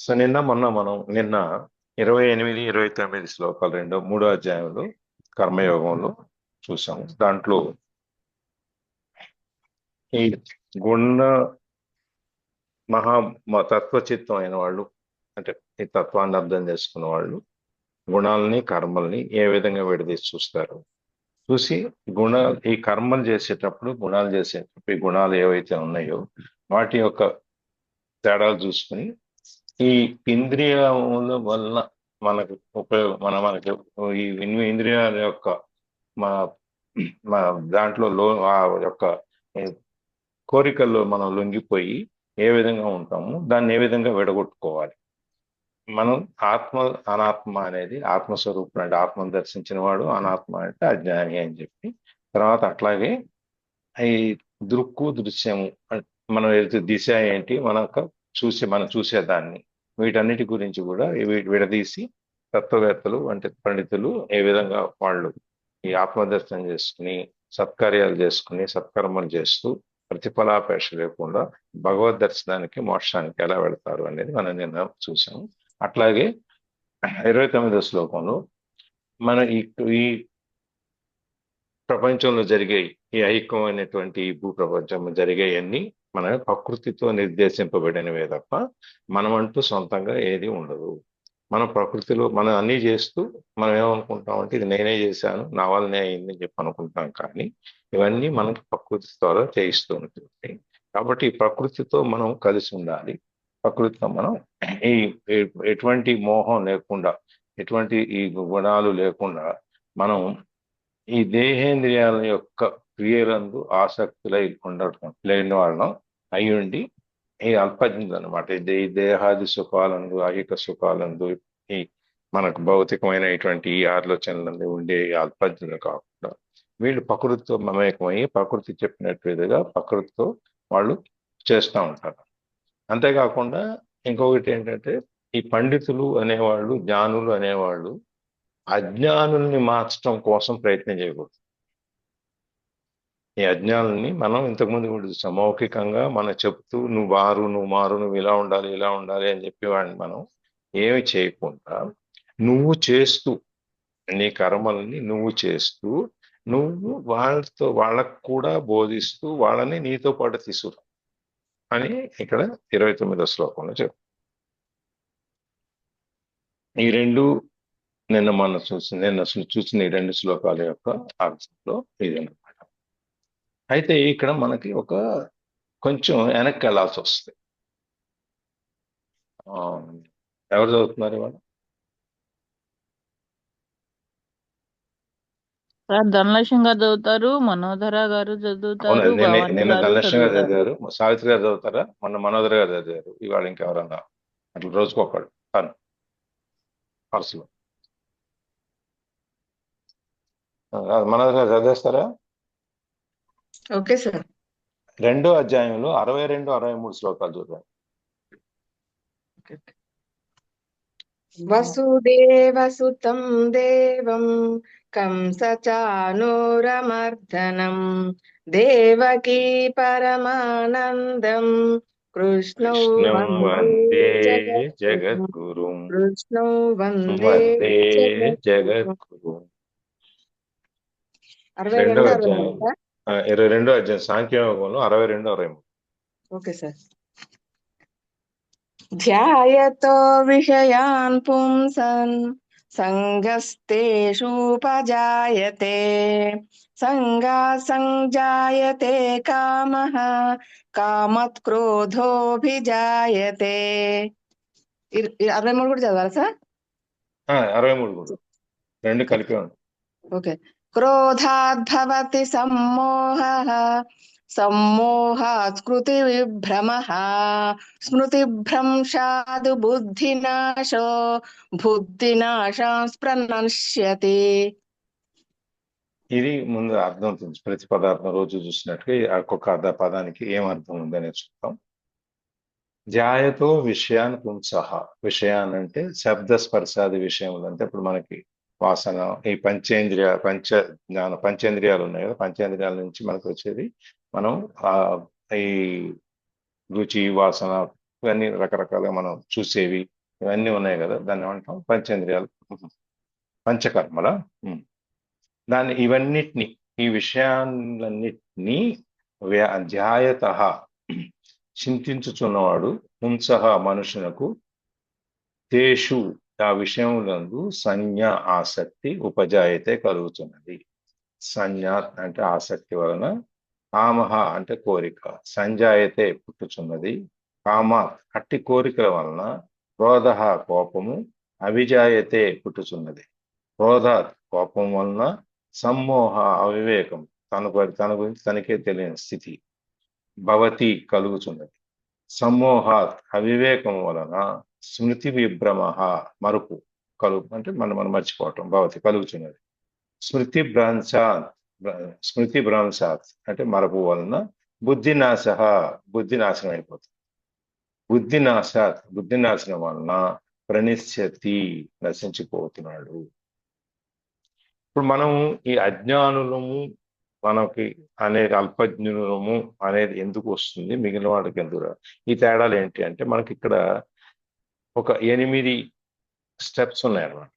So నిన్న 28, 29 శ్లోకాలు మూడో అధ్యాయంలో కర్మయోగంలో చూసాము. దాంట్లో ఈ గుణ తత్వచిత్తం అయిన వాళ్ళు, అంటే ఈ తత్వాన్ని అర్థం చేసుకున్న వాళ్ళు గుణాలని కర్మల్ని ఏ విధంగా విడదీసి చూస్తారు. చూసి ఈ కర్మలు చేసేటప్పుడు ఈ గుణాలు ఏవైతే ఉన్నాయో వాటి యొక్క తేడాలు చూసుకుని ఈ ఇంద్రియముల వల్ల మనకు ఉపయోగం మనకి ఈ ఇంద్రియాల యొక్క మన మన దాంట్లో ఆ యొక్క కోరికల్లో మనం లొంగిపోయి ఏ విధంగా ఉంటాము, దాన్ని ఏ విధంగా విడగొట్టుకోవాలి. మనం అనాత్మ అనేది ఆత్మస్వరూపుడు, అంటే ఆత్మను దర్శించిన వాడు. అనాత్మ అంటే అజ్ఞాని అని చెప్పి, తర్వాత అట్లాగే ఈ దృశ్యము, మనం దిశ ఏంటి, మనం చూసేదాన్ని, వీటన్నిటి గురించి కూడా విడదీసి తత్వవేత్తలు అంటే పండితులు ఏ విధంగా వాళ్ళు ఈ ఆత్మదర్శనం చేసుకుని సత్కార్యాలు చేసుకుని సత్కర్మలు చేస్తూ ప్రతిఫలాపేక్ష లేకుండా భగవద్ దర్శనానికి మోక్షానికి ఎలా వెళతారు అనేది మనం నిన్న చూసాము. అట్లాగే 29వ శ్లోకంలో మన ఈ ప్రపంచంలో జరిగే ఈ ఐక్యమైనటువంటి ఈ భూ ప్రపంచంలో జరిగేవన్నీ మన ప్రకృతితో నిర్దేశింపబడినవే తప్ప మనమంటూ సొంతంగా ఏది ఉండదు. మన ప్రకృతిలో మనం అన్నీ చేస్తూ మనం ఏమనుకుంటామంటే ఇది నేనే చేశాను, నా వల్లనే అయిందని చెప్పి అనుకుంటాం. కానీ ఇవన్నీ మనకు ప్రకృతి ద్వారా చేయిస్తూ ఉంటుంది. కాబట్టి ఈ ప్రకృతితో మనం కలిసి ఉండాలి. ప్రకృతితో మనం ఈ ఎటువంటి మోహం లేకుండా, ఎటువంటి ఈ గుణాలు లేకుండా మనం ఈ దేహేంద్రియాల యొక్క క్రియలందు ఆసక్తులై ఉండటం లేని వాళ్ళం అయ్యుండి ఈ అల్పజ్ఞులు అనమాట. ఈ దేహాది సుఖాలందు, ఐహిక సుఖాలందు, ఈ మనకు భౌతికమైన ఇటువంటి ఈ ఆలోచనలందు ఉండే అల్పజ్ఞులు కాకుండా వీళ్ళు ప్రకృతితో మమేకమయ్యి ప్రకృతి చెప్పినట్టు విధంగా ప్రకృతితో వాళ్ళు చేస్తూ ఉంటారు. అంతేకాకుండా ఇంకొకటి ఏంటంటే, ఈ పండితులు అనేవాళ్ళు, జ్ఞానులు అనేవాళ్ళు అజ్ఞానుల్ని మార్చడం కోసం ప్రయత్నం చేయకూడదు. ఈ అజ్ఞానుల్ని మనం ఇంతకుముందు కూడా చూసాం. మౌఖికంగా మనం చెప్తూ నువ్వు మారు, నువ్వు ఇలా ఉండాలి అని చెప్పి వాడిని మనం ఏమి చేయకుండా నువ్వు చేస్తూ, నీ కర్మల్ని నువ్వు చేస్తూ, నువ్వు వాళ్ళకు కూడా బోధిస్తూ వాళ్ళని నీతో పాటు తీసుకురా అని ఇక్కడ 29వ శ్లోకంలో చెప్పు. ఈ రెండు నిన్న చూసిన ఈ రెండు శ్లోకాల యొక్క అర్థంలో ఇదన్నమాట. అయితే ఇక్కడ మనకి కొంచెం వెనక్కి వెళ్ళాల్సి వస్తుంది. ఎవరు చదువుతున్నారు ఇవాళ? ధనలక్ష్మి గారు చదువుతారు, మనోధర గారు చదువుతారు, నిన్న ధనలక్ష్మి గారు చదివారు, సావిత్రి గారు చదువుతారా, మనోధర గారు చదివారు. ఇవాళ ఇంకెవరన్నా అట్లా రోజుకోకళ్ళు తను పర్సులో మనోధర గారు చదివేస్తారా? Okay sir. 2వ అధ్యాయంలో 62, 63 శ్లోకాలు చూద్దాం. వసుదేవసుతం దేవం కంసచానూరమర్దనం దేవకీ పరమానందం కృష్ణౌ వందే జగద్గురుం. కృష్ణౌ వందే జగద్గురుం. 22వ అధ్యాయం సాంఖ్యయోగంలో 62, 63. Okay sir. ధ్యాయతో విషయాన్ పుంసన్ సంగస్తేషూపజాయతే సంజాయతే కామః కామత్ క్రోధోభిజాయతే. 63 కూడా చదవాలి సార్? 63 కూడా రెండు కలిపి ఉంది. ఓకే. క్రోధాద్భవతి సమ్మోహః సమ్మోహాత్ స్మృతి విభ్రమః స్మృతిభ్రంశాద్ బుద్ధినాశో బుద్ధినాశాత్ ప్రణశ్యతి. ఇది ముందు అర్థం తెలుసు. ప్రతి పదార్థం రోజు చూసినట్టుగా ఒక్కొక్క పదానికి ఏం అర్థం ఉందనే చూద్దాం. ధ్యాయతో విషయాన్ పుంసః. విషయాన్ అంటే శబ్ద స్పర్శాది విషయములు. అంటే ఇప్పుడు మనకి వాసన, ఈ పంచేంద్రియాలు ఉన్నాయి కదా, పంచేంద్రియాల నుంచి మనకు వచ్చేది మనం ఈ రుచి, వాసన, ఇవన్నీ రకరకాలుగా మనం చూసేవి ఇవన్నీ ఉన్నాయి కదా, దాన్ని ఏమంటాం పంచేంద్రియాలు, పంచకర్మల. ఉమ్. ఇవన్నిటిని, ఈ విషయాలన్నిటినీ ధ్యాయత చింతించుచున్నవాడు పుంసః మనుషునకు తేషు ఆ విషయములందు సంజ్ఞ ఆసక్తి ఉపజాయతే కలుగుతున్నది. సంజ్ఞ అంటే ఆసక్తి వలన, కామః అంటే కోరిక, సంజాయతే పుట్టుచున్నది, కామ అట్టి కోరికల వలన, క్రోధ కోపము, అవిజాయతే పుట్టుచున్నది, క్రోధ కోపం వలన, సమ్మోహ అవివేకం తన గురించి తనకే తెలియని స్థితి భవతి కలుగుచున్నది, సమ్మోహాత్ అవివేకం వలన, స్మృతి విభ్రమ మరుపు అంటే మనం మర్చిపోవటం భవతి కలుగుచున్నది, స్మృతి భ్రంశాత్ అంటే మరపు వలన, బుద్ధినాశ బుద్ధి నాశనం అయిపోతుంది, బుద్ధి నాశనం వలన ప్రణిశ్యతి నశించిపోతున్నాడు. ఇప్పుడు మనం ఈ అజ్ఞానులము మనకి అనేది అల్పజ్ఞులము అనేది ఎందుకు వస్తుంది, మిగిలిన వాడికి ఎందుకు రాదు? ఈ తేడాలు ఏంటి అంటే మనకి ఇక్కడ ఒక 8 స్టెప్స్ ఉన్నాయన్నమాట.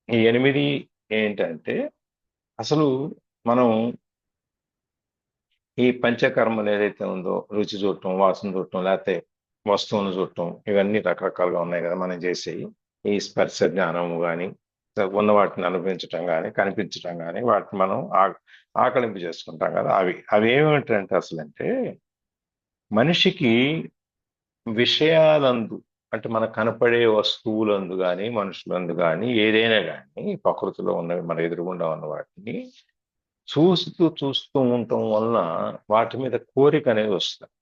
ఈ 8 ఏంటంటే అసలు మనం ఈ పంచకర్మలు ఏదైతే ఉందో, రుచి చూడటం, వాసన చూడటం, లేకపోతే వస్తువును చూడటం, ఇవన్నీ రకరకాలుగా ఉన్నాయి కదా మనం చేసేవి. ఈ స్పర్శ జ్ఞానము కానీ, ఉన్న వాటిని అనుభవించటం కానీ, కనిపించటం కానీ, వాటిని మనం ఆకలింపు చేసుకుంటాం కదా. అవి ఏమిటంటే అసలు అంటే మనిషికి విషయాలందు, అంటే మనకు కనపడే వస్తువులందు కానీ, మనుషులందు కానీ, ఏదైనా కానీ ప్రకృతిలో ఉన్నవి మన ఎదురుగుండా ఉన్న వాటిని చూస్తూ ఉండటం వలన వాటి మీద కోరిక అనేది వస్తుంది.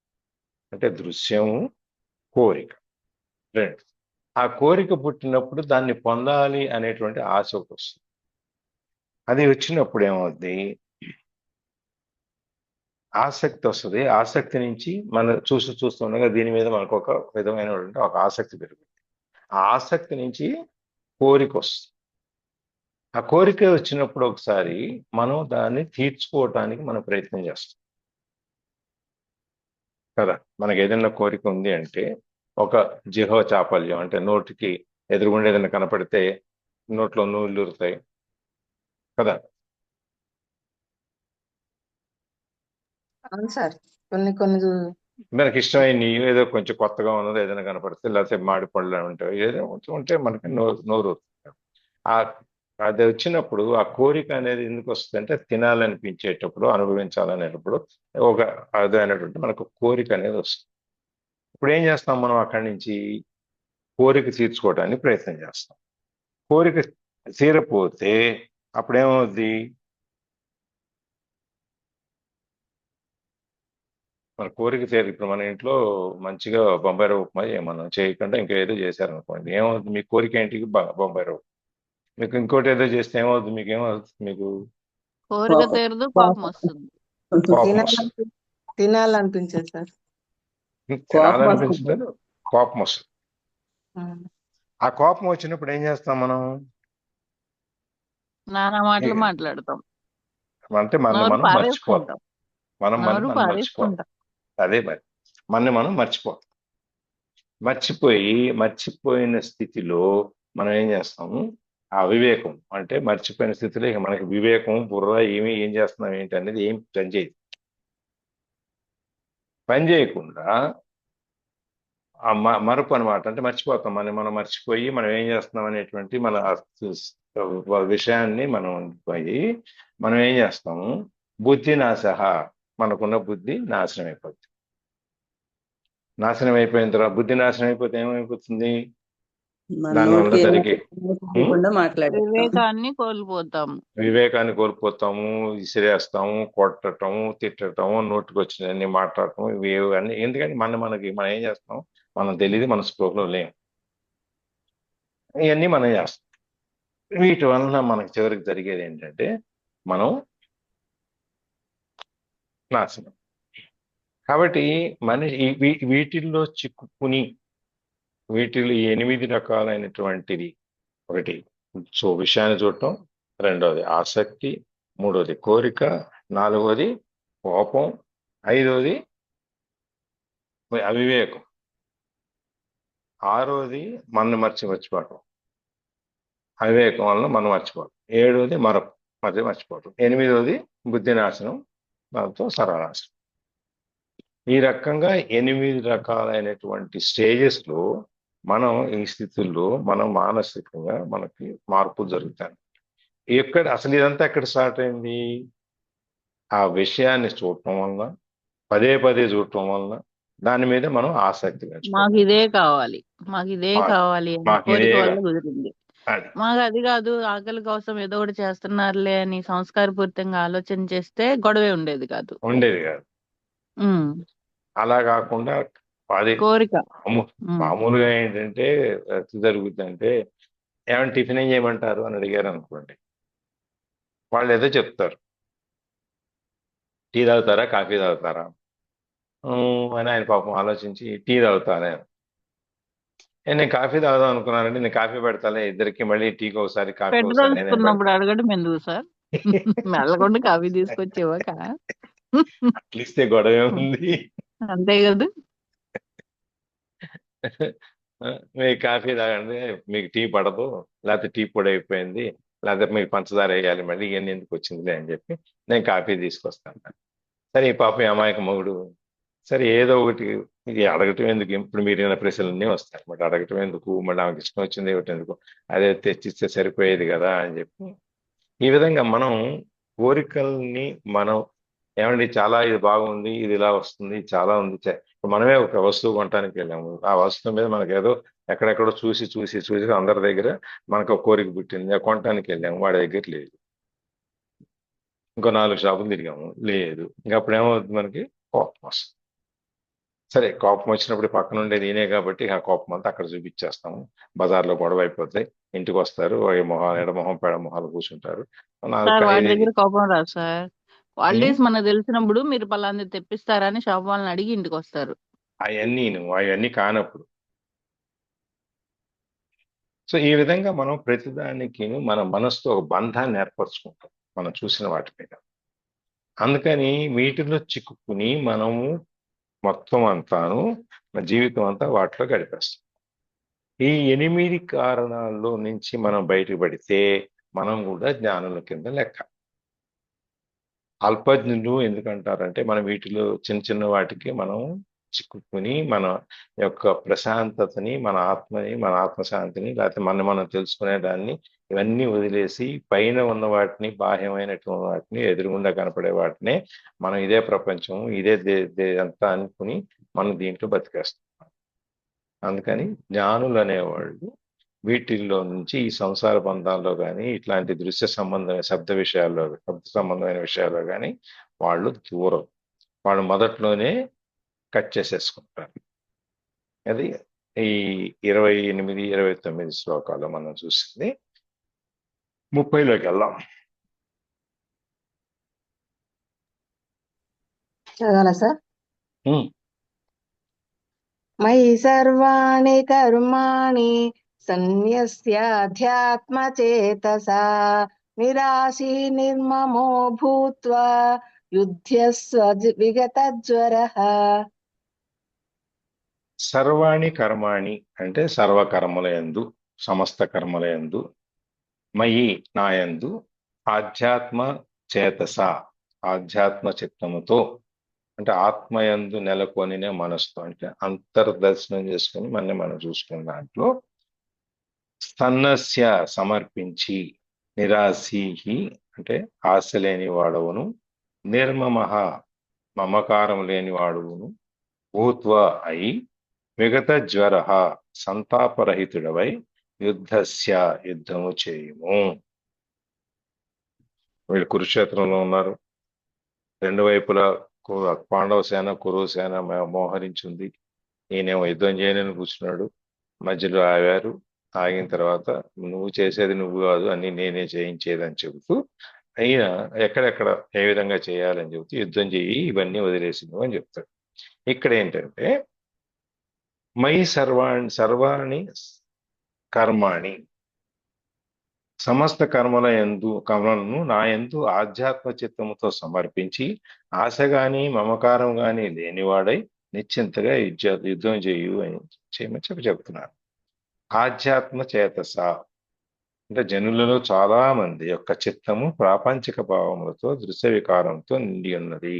అంటే దృశ్యము, కోరిక రెండు. ఆ కోరిక పుట్టినప్పుడు దాన్ని పొందాలి అనేటువంటి ఆశ ఒకటి వస్తుంది. అది వచ్చినప్పుడు ఏమవుద్ది, ఆసక్తి వస్తుంది. ఆసక్తి నుంచి మనం చూస్తుండగా దీని మీద మనకు ఒక విధమైనటువంటి ఒక ఆసక్తి పెరుగుతుంది. ఆ ఆసక్తి నుంచి కోరిక వస్తుంది. ఆ కోరిక వచ్చినప్పుడు ఒకసారి మనం దాన్ని తీర్చుకోవటానికి మనం ప్రయత్నం చేస్తాం కదా. మనకి ఏదైనా కోరిక ఉంది అంటే, ఒక జిహ్వ చాపల్యం అంటే నోటికి ఎదురుగుండా ఏదైనా కనపడితే నోట్లో నూళ్ళు ఊరుతాయి కదా. అవును సార్, కొన్ని మనకి ఇష్టమైన ఏదో కొంచెం కొత్తగా ఉన్నది ఏదైనా కనపడితే, లేకపోతే మాడి పళ్ళు ఉంటాయి, ఏదైనా ఉంటే మనకి నోరు ఆ అది వచ్చినప్పుడు ఆ కోరిక అనేది ఎందుకు వస్తుంది అంటే, తినాలనిపించేటప్పుడు, అనుభవించాలనేటప్పుడు ఒక అదైనటువంటి మనకు కోరిక అనేది వస్తుంది. ఇప్పుడు ఏం చేస్తాం మనం అక్కడి నుంచి కోరిక తీర్చుకోవడానికి ప్రయత్నం చేస్తాం. కోరిక తీరపోతే అప్పుడేమవుద్ది, మన కోరిక తీరు. ఇప్పుడు మన ఇంట్లో మంచిగా బొంబాయి రవ్వ ఉప్మా మనం చేయకుండా ఇంకా ఏదో చేశారనుకోండి, ఏమవుతుంది, మీ కోరిక ఏంటి, బొంబాయి రవ్వ. మీకు ఇంకోటి ఏదో చేస్తే ఏమవుతుంది, మీకు ఏమవుతుంది, మీకు కోరిక తీరదు, కోపం వస్తుంది. కోపం వస్తుంది. తినాలనిపించదు సార్. తినాలనిపించదు, కోపం వస్తుంది. ఉమ్. ఆ కోపం వచ్చినప్పుడు ఏం చేస్తాం మనం, నానా మాటలు మాట్లాడతాం, అంటే మనం నోరు మర్చిపోతాం. పారేసుకుంటాం, నోరు మనం మర్చిపోతాం. పారేసుకుంటాం. అదే మరి మనం మర్చిపోతాం. మర్చిపోయిన స్థితిలో మనం ఏం చేస్తాము, ఆ వివేకం అంటే మర్చిపోయిన స్థితిలో ఇక మనకి వివేకం, బుర్ర ఏం చేస్తున్నాం ఏంటి అనేది ఏం పని చేయకుండా ఆ మరపు అనమాట. అంటే మర్చిపోతాం, మనం మర్చిపోయి మనం ఏం చేస్తున్నాం అనేటువంటి మన విషయాన్ని మనం పోయి మనం ఏం చేస్తాము, బుద్ధి నాశ, మనకున్న బుద్ధి నాశనం అయిపోతుంది. నాశనం అయిపోయిన తర్వాత, బుద్ధి నాశనం అయిపోతే ఏమైపోతుంది, దానివల్ల జరిగే వివేకాన్ని కోల్పోతాము, విసిరేస్తాము, కొట్టటము, తిట్టటము, నోటికి వచ్చినన్ని మాట్లాడటం, ఇవి అన్ని. ఎందుకంటే మనం ఏం చేస్తాం, మనం తెలియదు, మన స్పృహలో లేము, ఇవన్నీ మనం చేస్తాం. వీటి వలన మనకు చివరికి జరిగేది ఏంటంటే మనం నాశనం. కాబట్టి మనిషి వీటిల్లో చిక్కుకుని, వీటిలో 8 రకాలైనటువంటిది, ఒకటి విషయాన్ని చూడటం, రెండవది ఆసక్తి, మూడవది కోరిక, నాలుగవది కోపం, ఐదవది అవివేకం. ఆరోది మనని మర్చిపోవటం, అవివేకం వలన మనం మర్చిపోవటం. ఏడోది మర్చిపోవటం. ఎనిమిదోది బుద్ధి నాశనం, దాంతో సర్వనాశనం. ఈ రకంగా 8 రకాలైనటువంటి స్టేజెస్ లో మనం ఈ స్థితుల్లో మనం మానసికంగా మనకి మార్పులు జరుగుతాయి. అసలు ఇదంతా ఎక్కడ స్టార్ట్ అయింది? ఆ విషయాన్ని చూడటం వలన, పదే పదే చూడటం వలన దాని మీద మనం ఆసక్తి మాకు పెంచుకోవటం. ఇదే కావాలి, మాకు ఇదే మా- కావాలి అని మాకు ఇదే కోరిక వల్ల కుదిరింది. అది మాకు అది కాదు, ఆకలి కోసం ఏదో ఒకటి చేస్తున్నారులే అని సంస్కారపూరితంగా ఆలోచన చేస్తే గొడవే ఉండేది కాదు. ఉండేది కాదు. ఉమ్, అలా కాకుండా అది కోరిక. మామూలుగా ఏంటంటే ఎట్లా జరుగుతుందంటే, ఏమైనా టిఫిన్ ఏం చేయమంటారు అని అడిగారు అనుకోండి, వాళ్ళు ఏదో చెప్తారు. టీ తాగుతారా, కాఫీ తాగుతారా అని ఆయన పాపం ఆలోచించి టీ తాగుతానే. నేను కాఫీ తాగుదాం అనుకున్నానండి, నేను కాఫీ పెడతానే ఇద్దరికి, మళ్ళీ టీకి ఒకసారి కాఫీ ఒకసారి నేను పెట్రోల్సుకున్నప్పుడు అడగడం ఎందుకు సార్? మెల్లకుండా కాఫీ తీసుకొచ్చి ఇవ్వక. ఇస్తే గొడవ ఉంది. అంతే కదా. మీకు కాఫీ తాగండి, మీకు టీ పడదు, లేకపోతే టీ పొడి అయిపోయింది, లేకపోతే మీకు పంచదార వేయాలి, మళ్ళీ ఇవన్నీ ఎందుకు వచ్చిందిలే అని చెప్పి నేను కాఫీ తీసుకొస్తాను. సరే ఈ పాప అమాయక మొగుడు, సరే ఏదో ఒకటి, ఇది అడగటం ఎందుకు, ఇప్పుడు మీరు ఏమైనా ప్రశ్నలన్నీ వస్తాయి, బట్ అడగటం ఎందుకు, మళ్ళీ ఆమెకి ఇష్టం వచ్చింది ఏమిటి ఎందుకు, అదే తెచ్చిస్తే సరిపోయేది కదా అని చెప్పి, ఈ విధంగా మనం కోరికల్ని మనం ఏమండి చాలా ఇది బాగుంది, ఇది ఇలా వస్తుంది, చాలా ఉంది, ఇప్పుడు మనమే ఒక వస్తువు కొనడానికి వెళ్ళాము, ఆ వస్తువు మీద మనకి ఏదో ఎక్కడెక్కడో చూసి చూసి చూసి అందరి దగ్గర మనకు ఒక కోరిక పుట్టింది, కొనడానికి వెళ్ళాము, వాడి దగ్గర లేదు. ఇంకో 4 షాపులు తిరిగాము, లేదు. ఇంకా అప్పుడు ఏమవుతుంది, మనకి కోపం వస్తుంది. సరే కోపం వచ్చినప్పుడు పక్కన ఉండేది ఈయనే కాబట్టి ఆ కోపం అంతా అక్కడ చూపించేస్తాము, బజార్లో గొడవ అయిపోతాయి, ఇంటికి వస్తారు, ఎడమొహం పెడమొహాలు కూర్చుంటారు. సార్ వాడి ఇది దగ్గర కోపం రాదు సార్. ఉమ్, హాలిడేస్ మనకు తెలిసినప్పుడు మీరు పలాంది తెప్పిస్తారని షాప్ వాళ్ళని అడిగి ఇంటికి వస్తారు. అవన్నీ కానప్పుడు. సో ఈ విధంగా మనం ప్రతిదానికి మన మనసుతో ఒక బంధాన్ని ఏర్పరచుకుంటాం మనం చూసిన వాటి మీద. అందుకని వీటిలో చిక్కుకుని మనము మొత్తం అంతాను మన జీవితం అంతా వాటిలో గడిపేస్తాం. ఈ 8 కారణాల్లో నుంచి మనం బయటపడితే మనం కూడా జ్ఞానుల కింద లెక్క. అల్పజ్ఞులు ఎందుకంటారంటే మనం వీటిలో చిన్న చిన్న వాటికి మనం చిక్కుకుని మన యొక్క ప్రశాంతతని, మన ఆత్మని, మన ఆత్మశాంతిని, లేకపోతే మనం తెలుసుకునే దాన్ని ఇవన్నీ వదిలేసి పైన ఉన్న వాటిని, బాహ్యమైనటువంటి వాటిని, ఎదురుగుండా కనపడే వాటినే మనం ఇదే ప్రపంచం, ఇదే అంతా అనుకుని మనం దీంట్లో బతికేస్తాం. అందుకని జ్ఞానులు అనేవాళ్ళు వీటిల్లో నుంచి ఈ సంసార బంధాల్లో కానీ, ఇట్లాంటి దృశ్య సంబంధమైన శబ్ద సంబంధమైన విషయాల్లో కానీ వాళ్ళు దూరం. వాళ్ళు మొదట్లోనే కట్ చేసేసుకుంటారు. అది ఈ 28, 29 శ్లోకాలు మనం చూసింది. 30లోకి వెళ్దాం. చదవాలా సార్? ఉమ్. మయి సర్వాణి కర్మాణి సన్యస్యాధ్యాత్మచేతసా నిరాశీ నిర్మమో భూత్వా యుధ్యస్వ విగతజ్వరః. సర్వాణి కర్మాణి అంటే సర్వకర్మలయందు, సమస్త కర్మలయందు, మయి నాయందు, ఆధ్యాత్మ చేతస ఆధ్యాత్మ చిత్తముతో, అంటే ఆత్మయందు నెలకొనిన మనసుతో, అంటే అంతర్దర్శనం చేసుకుని మనం చూసుకున్న దాంట్లో, సన్నస్య సమర్పించి, నిరాశీహి అంటే ఆశ లేని వాడవును, నిర్మమః మమకారం లేని వాడువును, భూత్వ అయి, విగత జ్వర సంతాపరహితుడవై, యుద్ధస్య యుద్ధము చేయుము. వీళ్ళు కురుక్షేత్రంలో ఉన్నారు. రెండు వైపులా పాండవ సేన, కురు సేన మోహరించింది. ఈయనేమో యుద్ధం చేయనని కూర్చున్నాడు. మధ్యలో ఆగారు. ఆగిన తర్వాత నువ్వు చేసేది నువ్వు కాదు, అన్ని నేనే చేయించేదని చెబుతూ, అయినా ఎక్కడెక్కడ ఏ విధంగా చేయాలని చెబుతూ యుద్ధం చెయ్యి, ఇవన్నీ వదిలేసి నువ్వు అని చెప్తాడు. ఇక్కడ ఏంటంటే మయి సర్వాణి కర్మాణి, సమస్త కర్మలను నా యందు ఆధ్యాత్మ చిత్తముతో సమర్పించి, ఆశ గాని మమకారం గాని లేనివాడై, నిశ్చింతగా యుద్ధం చేయు అని చేయమని చెప్తున్నారు. ఆధ్యాత్మ చేతస అంటే జనులలో చాలా మంది యొక్క చిత్తము ప్రాపంచిక భావములతో దృశ్య వికారంతో నిండి ఉన్నది.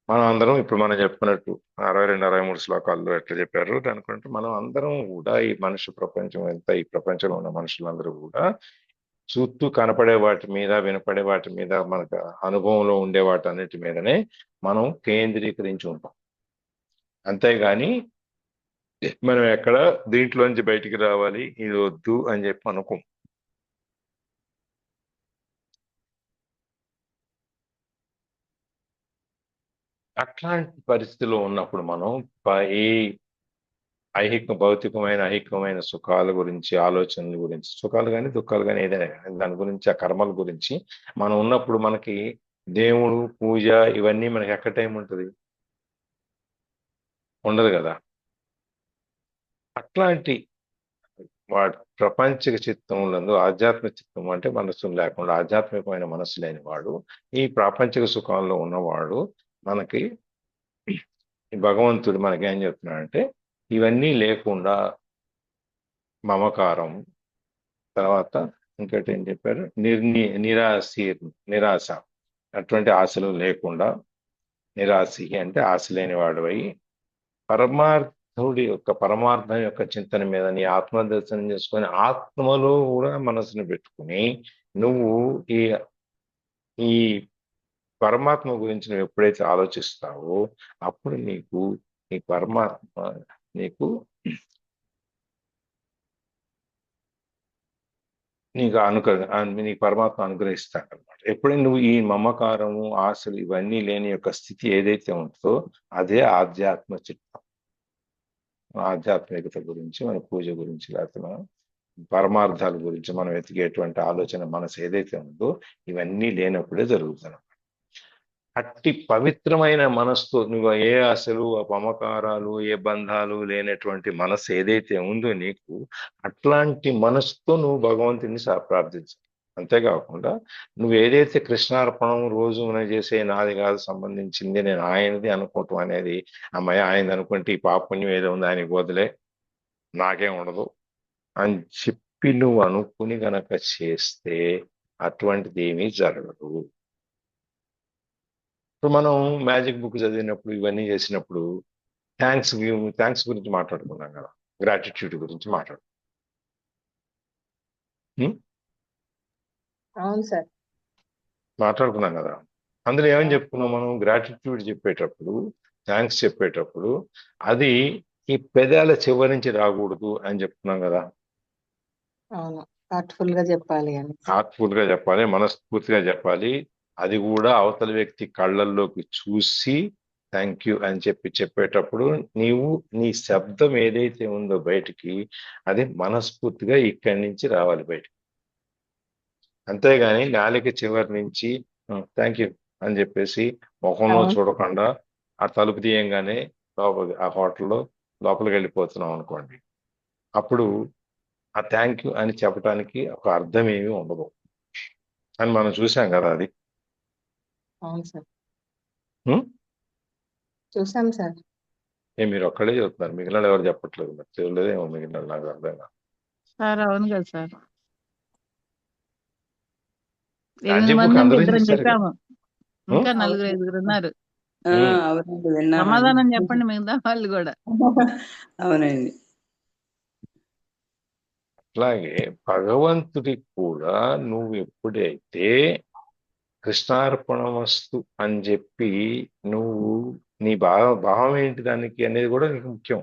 మనం అందరం ఇప్పుడు మనం చెప్పుకున్నట్టు 62, 63 శ్లోకాల్లో ఎట్లా చెప్పారు అనుకుంటే మనం అందరం కూడా ఈ మనుష్య ప్రపంచం ఎంత ఈ ప్రపంచంలో ఉన్న మనుషులందరూ కూడా చుట్టూ కనపడే వాటి మీద వినపడే వాటి మీద మనకు అనుభవంలో ఉండే వాటి అన్నిటి మీదనే మనం కేంద్రీకరించి ఉంటాం. అంతేగాని మనం ఎక్కడ దీంట్లోంచి బయటికి రావాలి ఇది వద్దు అని చెప్పి అనుకోం. అట్లాంటి పరిస్థితిలో ఉన్నప్పుడు మనం ఈ భౌతికమైన ఐహికమైన సుఖాల గురించి ఆలోచనల గురించి సుఖాలు కానీ దుఃఖాలు కానీ ఏదైనా కానీ దాని గురించి ఆ కర్మల గురించి మనం ఉన్నప్పుడు మనకి దేవుడు పూజ ఇవన్నీ మనకి ఎక్కడ టైం ఉంటుంది? ఉండదు కదా. అట్లాంటి వాడు ప్రపంచక చిత్తంలో ఆధ్యాత్మిక చిత్తం అంటే మనస్సు లేకుండా ఆధ్యాత్మికమైన మనస్సు లేని వాడు ఈ ప్రాపంచిక సుఖంలో ఉన్నవాడు మనకి భగవంతుడు మనకి ఏం చెప్తున్నాడంటే ఇవన్నీ లేకుండా మమకారం తర్వాత ఇంకోటి ఏం చెప్పారు నిరాశ అటువంటి ఆశలు లేకుండా నిరాశి అంటే ఆశ లేని వాడివై పరమార్థుడి యొక్క పరమార్థం యొక్క చింతన మీద నీ ఆత్మదర్శనం చేసుకొని ఆత్మలో కూడా మనసును పెట్టుకుని నువ్వు ఈ ఈ పరమాత్మ గురించి నువ్వు ఎప్పుడైతే ఆలోచిస్తావో అప్పుడు నీ పరమాత్మ నీకు నీకు పరమాత్మ అనుగ్రహిస్తాడు అనమాట. ఎప్పుడైనా నువ్వు ఈ మమకారము ఆశలు ఇవన్నీ లేని యొక్క స్థితి ఏదైతే ఉంటుందో అదే ఆధ్యాత్మ చిత్తం. ఆధ్యాత్మికత గురించి మన పూజ గురించి లేకపోతే మనం పరమార్థాల గురించి మనం వెతికేటువంటి ఆలోచన మనసు ఏదైతే ఉందో ఇవన్నీ లేనప్పుడే జరుగుతుంది. అట్టి పవిత్రమైన మనసుతో నువ్వు ఏ ఆశలు మమకారాలు ఏ బంధాలు లేనటువంటి మనసు ఏదైతే ఉందో నీకు అట్లాంటి మనసుతో నువ్వు భగవంతుని ప్రార్థించాలి. అంతేకాకుండా నువ్వు ఏదైతే కృష్ణార్పణం రోజు మనం చేసే నాది కాదు సంబంధించింది నేను ఆయనది అనుకోవటం అనేది అమ్మాయి ఆయనది అనుకుంటే ఈ పాపుణ్యం ఏదో ఉంది ఆయనకి వదిలే నాకేం ఉండదు అని చెప్పి నువ్వు అనుకుని గనక చేస్తే అటువంటిది ఏమీ జరగదు. ఇప్పుడు మనం మ్యాజిక్ బుక్ చదివినప్పుడు ఇవన్నీ చేసినప్పుడు థ్యాంక్స్ గురించి మాట్లాడుకున్నాం కదా, గ్రాటిట్యూడ్ గురించి అవును సార్. మాట్లాడుకున్నాం కదా. అందులో ఏమని చెప్పుకున్నాం మనం? గ్రాటిట్యూడ్ చెప్పేటప్పుడు థ్యాంక్స్ చెప్పేటప్పుడు అది ఈ పెదాల చివరి నుంచి రాకూడదు అని చెప్తున్నాం కదా. అవును, హార్ట్ఫుల్ గా చెప్పాలి అని. హార్ట్ఫుల్ గా చెప్పాలి, మనస్ఫూర్తిగా చెప్పాలి. అది కూడా అవతల వ్యక్తి కళ్ళల్లోకి చూసి థ్యాంక్ యూ అని చెప్పేటప్పుడు నీ శబ్దం ఏదైతే ఉందో బయటికి అది మనస్ఫూర్తిగా ఇక్కడి నుంచి రావాలి బయటికి. అంతేగాని నాలిక చివరి నుంచి థ్యాంక్ యూ అని చెప్పేసి ముఖంలో చూడకుండా ఆ తలుపు తీయంగానే ఆ హోటల్లో లోపలికి వెళ్ళిపోతున్నాం అనుకోండి, అప్పుడు ఆ థ్యాంక్ యూ అని చెప్పడానికి ఒక అర్థం ఏమీ ఉండదు అని మనం చూసాం కదా. అది అవును సార్, చూసాం సార్. మీరు ఒక్కడే చెప్తున్నారు, మిగిలిన ఎవరు చెప్పట్లేదు. మరి తెలియలేదేమో మిగిలిన నాకు అర్థం కాదు సార్. అవును కదా సార్, మ్యాజిక్ 8 బుక్ మంది అంటే అందరూ ఇద్దరం చేశారు కదా. చెప్పాము, ఇంకా 4, 5 ఉన్నారు. అవునండి, విన్నామండి. సమాధానం చెప్పండి మిగతా వాళ్ళు కూడా. అవునండి. అట్లాగే భగవంతుడికి కూడా నువ్వు ఎప్పుడైతే కృష్ణార్పణమస్తు అని చెప్పి నువ్వు నీ భావం ఏంటి దానికి అనేది కూడా నీకు ముఖ్యం.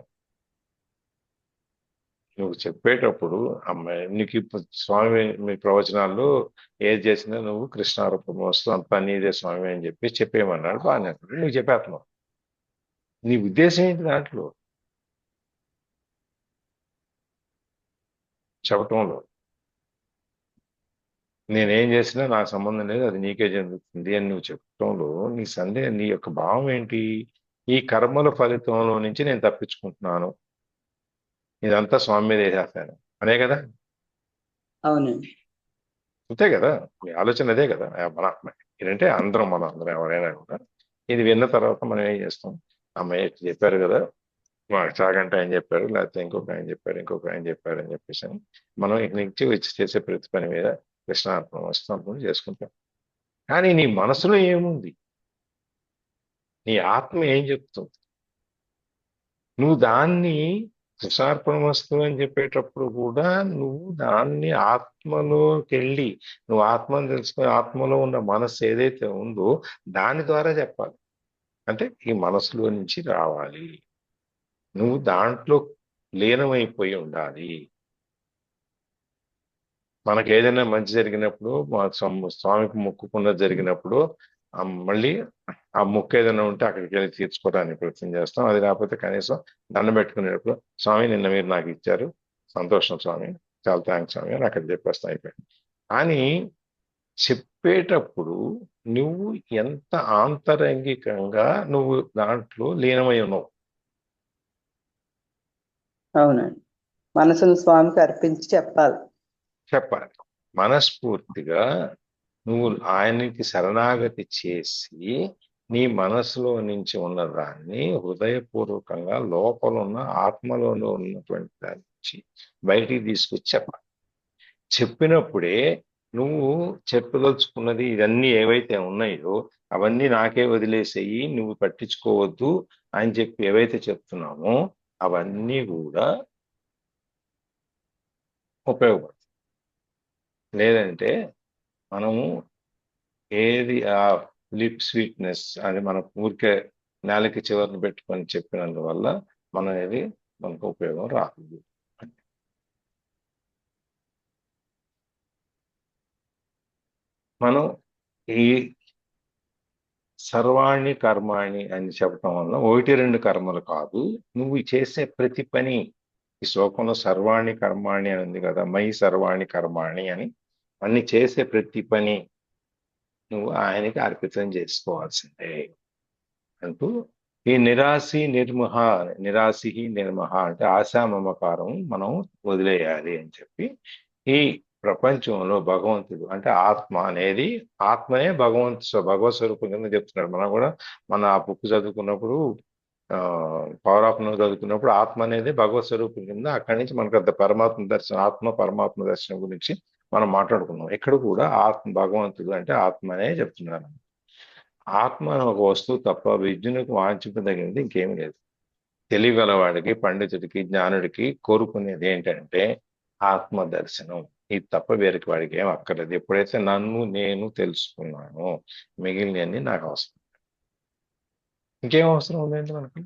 నువ్వు చెప్పేటప్పుడు అమ్మాయి నీకు ఇప్పుడు స్వామి మీ ప్రవచనాల్లో ఏది చేసినా నువ్వు కృష్ణార్పణమస్తు అంతా నీదే స్వామి అని చెప్పి చెప్పేయమన్నాడు. బాగానే నువ్వు చెప్పేస్తున్నావు. నీ ఉద్దేశం ఏంటి దాంట్లో చెప్పటంలో? నేనేం చేసినా నాకు సంబంధం లేదు, అది నీకే చెందుతుంది అని నువ్వు చెప్పటంలో నీ యొక్క భావం ఏంటి? ఈ కర్మల ఫలితంలో నుంచి నేను తప్పించుకుంటున్నాను, ఇదంతా స్వామి మీద వేసేస్తాను అనే కదా. అవునండి. అంతే కదా, మీ ఆలోచన అదే కదా. ఏంటంటే మనం అందరం ఎవరైనా కూడా ఇది విన్న తర్వాత మనం ఏం చేస్తాం? అమ్మాయి చెప్పారు కదా, మాకు చాగంట ఆయన చెప్పారు, లేకపోతే ఇంకొక ఆయన చెప్పారు అని చెప్పేసి అని మనం ఇక్కడి నుంచి వచ్చి చేసే ప్రతి పని మీద కృష్ణార్పణ వస్తాం చేసుకుంటాం. కానీ నీ మనసులో ఏముంది, నీ ఆత్మ ఏం చెప్తుంది, నువ్వు దాన్ని కృష్ణార్పణమస్తు అని చెప్పేటప్పుడు కూడా నువ్వు దాన్ని ఆత్మలోకి వెళ్ళి, నువ్వు ఆత్మను తెలుసుకుని ఆత్మలో ఉన్న మనస్సు ఏదైతే ఉందో దాని ద్వారా చెప్పాలి. అంటే ఈ మనసులో నుంచి రావాలి, నువ్వు దాంట్లో లీనమైపోయి ఉండాలి. మనకు ఏదైనా మంచి జరిగినప్పుడు, మా స్వామికి మొక్కుకున్నది జరిగినప్పుడు మళ్ళీ ఆ మొక్కు ఏదైనా ఉంటే అక్కడికి వెళ్ళి తీర్చుకోవడానికి ప్రయత్నం చేస్తాం. అది లేకపోతే కనీసం దండం పెట్టుకునేటప్పుడు స్వామి నిన్న మీరు నాకు ఇచ్చారు, సంతోషం స్వామి, చాలా థ్యాంక్స్ స్వామి అని అక్కడ చెప్పేస్తాం, అయిపోయింది. కానీ చెప్పేటప్పుడు నువ్వు ఎంత ఆంతరంగికంగా నువ్వు దాంట్లో లీనమై ఉన్నావు. అవునండి, మనసును స్వామికి అర్పించి చెప్పాలి. మనస్ఫూర్తిగా నువ్వు ఆయనకి శరణాగతి చేసి నీ మనసులో నుంచి ఉన్నదాన్ని హృదయపూర్వకంగా లోపల ఉన్న ఆత్మలోనే ఉన్నటువంటి దాని నుంచి బయటికి తీసుకొచ్చి చెప్పాలి. చెప్పినప్పుడే నువ్వు చెప్పదలుచుకున్నది ఇవన్నీ ఏవైతే ఉన్నాయో అవన్నీ నాకే వదిలేసేయి, నువ్వు పట్టించుకోవద్దు అని చెప్పి ఏవైతే చెప్తున్నామో అవన్నీ కూడా ఉపయోగపడతాయి. లేదంటే మనము ఏది ఆ లిప్ స్వీట్నెస్ అది మన ఊరికే నేలకి చివరిని పెట్టుకొని చెప్పినందువల్ల మనకు ఉపయోగం రాదు. మనం ఈ సర్వాణి కర్మాణి అని చెప్పడం వల్ల ఒకటి రెండు కర్మలు కాదు, నువ్వు చేసే ప్రతి పని. ఈ శ్లోకంలో సర్వాణి కర్మాణి అని ఉంది కదా, మై సర్వాణి కర్మాణి అని, అన్ని చేసే ప్రతి పని నువ్వు ఆయనకి అర్పితం చేసుకోవాల్సిందే అంటూ ఈ నిరాశి నిర్మహ అంటే ఆశా మమకారం మనం వదిలేయాలి అని చెప్పి, ఈ ప్రపంచంలో భగవంతుడు అంటే ఆత్మ అనేది, ఆత్మనే భగవత్ స్వరూపం కింద చెప్తున్నాడు. మనం కూడా మన ఆ బుక్ చదువుకున్నప్పుడు పవర్ ఆఫ్ నో చదువుకున్నప్పుడు ఆత్మ అనేది భగవత్ స్వరూపం కింద, అక్కడి నుంచి మనకు అంత పరమాత్మ దర్శనం గురించి మనం మాట్లాడుకున్నాం. ఇక్కడ కూడా భగవంతుడు అంటే ఆత్మనే చెప్తున్నారు. ఆత్మ ఒక వస్తువు తప్ప విద్యునికి వాంఛింపదగినది ఇంకేమీ లేదు. తెలియగలవాడికి, పండితుడికి, జ్ఞానుడికి కోరుకునేది ఏంటంటే ఆత్మ దర్శనం. ఇది తప్ప వేరికి వాడికి ఏం అక్కర్లేదు. ఎప్పుడైతే నేను తెలుసుకున్నానో మిగిలినవన్నీ నాకు అవసరం. ఇంకేం అవసరం ఉందండి మనకి?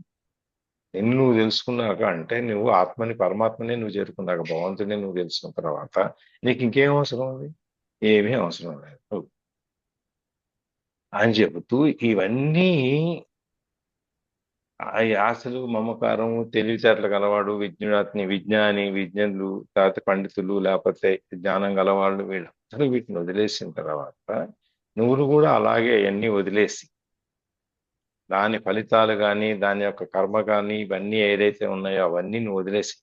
నిన్ను నువ్వు తెలుసుకున్నాక అంటే నువ్వు ఆత్మని, పరమాత్మని నువ్వు చేరుకున్నాక, భగవంతుడిని నువ్వు తెలుసుకున్న తర్వాత నీకు ఇంకేం అవసరం ఉంది? ఏమీ అవసరం లేదు అని చెబుతూ ఇవన్నీ ఈ ఆశలు, మమకారము, తెలివితేటలు గలవాడు, విజ్ఞానులు, తర్వాత పండితులు, లేకపోతే జ్ఞానం గలవాళ్ళు, వీళ్ళందరూ వీటిని వదిలేసిన తర్వాత నువ్వు కూడా అలాగే అవన్నీ వదిలేసి దాని ఫలితాలు కానీ, దాని యొక్క కర్మ కానీ, ఇవన్నీ ఏదైతే ఉన్నాయో అవన్నీ నువ్వు వదిలేసి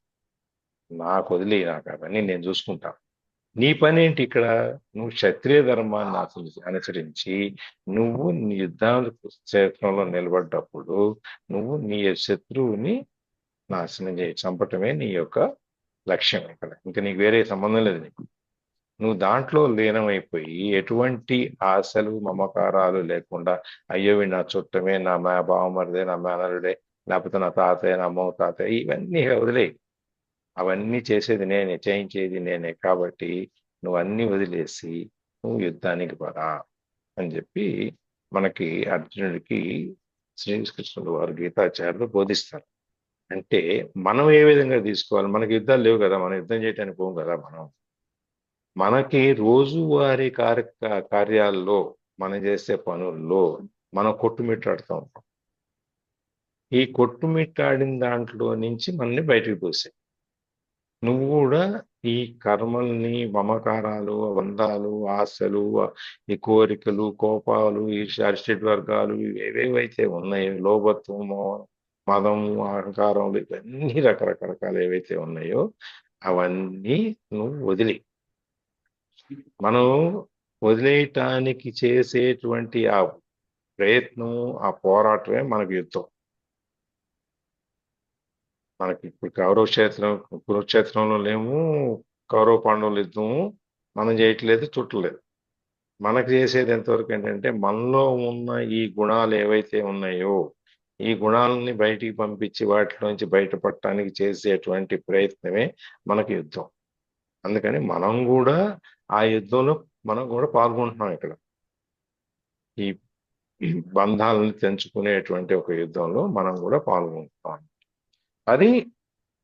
నాకు అవన్నీ నేను చూసుకుంటాను. నీ పని ఏంటి ఇక్కడ? నువ్వు క్షత్రియ ధర్మాన్ని అనుసరించి నువ్వు నీ యుద్ధంలో నిలబడ్డప్పుడు నువ్వు నీ శత్రువుని నాశనం చంపటమే నీ యొక్క లక్ష్యం ఇక్కడ. ఇంకా నీకు వేరే సంబంధం లేదు. నువ్వు దాంట్లో లీనమైపోయి ఎటువంటి ఆశలు, మమకారాలు లేకుండా, అయ్యో నా చుట్టమే, నా బావమరిదే, నా మేనరుడే, లేకపోతే నా తాతయ్య, నా అమ్మ తాతయ్య, ఇవన్నీ వదిలే. అవన్నీ చేసేది నేనే, చేయించేది నేనే, కాబట్టి నువ్వు అన్ని వదిలేసి నువ్వు యుద్ధానికి పడా అని చెప్పి మనకి అర్జునుడికి శ్రీకృష్ణుడు వారు గీతాచార్యులు బోధిస్తారు. అంటే మనం ఏ విధంగా తీసుకోవాలి? మనకి యుద్ధాలు లేవు కదా, మనం యుద్ధం చేయడానికి పోం కదా. మనకి రోజువారీ కార్యాల్లో, మనం చేసే పనుల్లో మనం కొట్టుమిట్టాడుతూ ఉంటాం. ఈ కొట్టుమిట్టాడిన దాంట్లో నుంచి మనల్ని బయటకు తోసే. నువ్వు కూడా ఈ కర్మల్ని, మమకారాలు, బంధాలు, ఆశలు, ఈ కోరికలు, కోపాలు, ఈ షడ్ వర్గాలు ఏవేవైతే ఉన్నాయో, లోభత్వము, మదము, అహంకారం, ఇవన్నీ రకరకాలు ఏవైతే ఉన్నాయో అవన్నీ నువ్వు వదిలి, మనం వదిలేయటానికి చేసేటువంటి ఆ ప్రయత్నం, ఆ పోరాటమే మనకు యుద్ధం. మనకి ఇప్పుడు కురుక్షేత్రంలో లేము, కౌరవ పాండవులు యుద్ధము మనం చేయట్లేదు, చుట్టలేదు. మనకు చేసేది ఎంతవరకు ఏంటంటే మనలో ఉన్న ఈ గుణాలు ఏవైతే ఉన్నాయో ఈ గుణాలని బయటికి పంపించి వాటిలోంచి బయటపడటానికి చేసేటువంటి ప్రయత్నమే మనకి యుద్ధం. అందుకని మనం కూడా ఆ యుద్ధంలో మనం కూడా పాల్గొంటున్నాం. ఇక్కడ ఈ బంధాలను తెంచుకునేటువంటి ఒక యుద్ధంలో మనం కూడా పాల్గొంటున్నాం. అది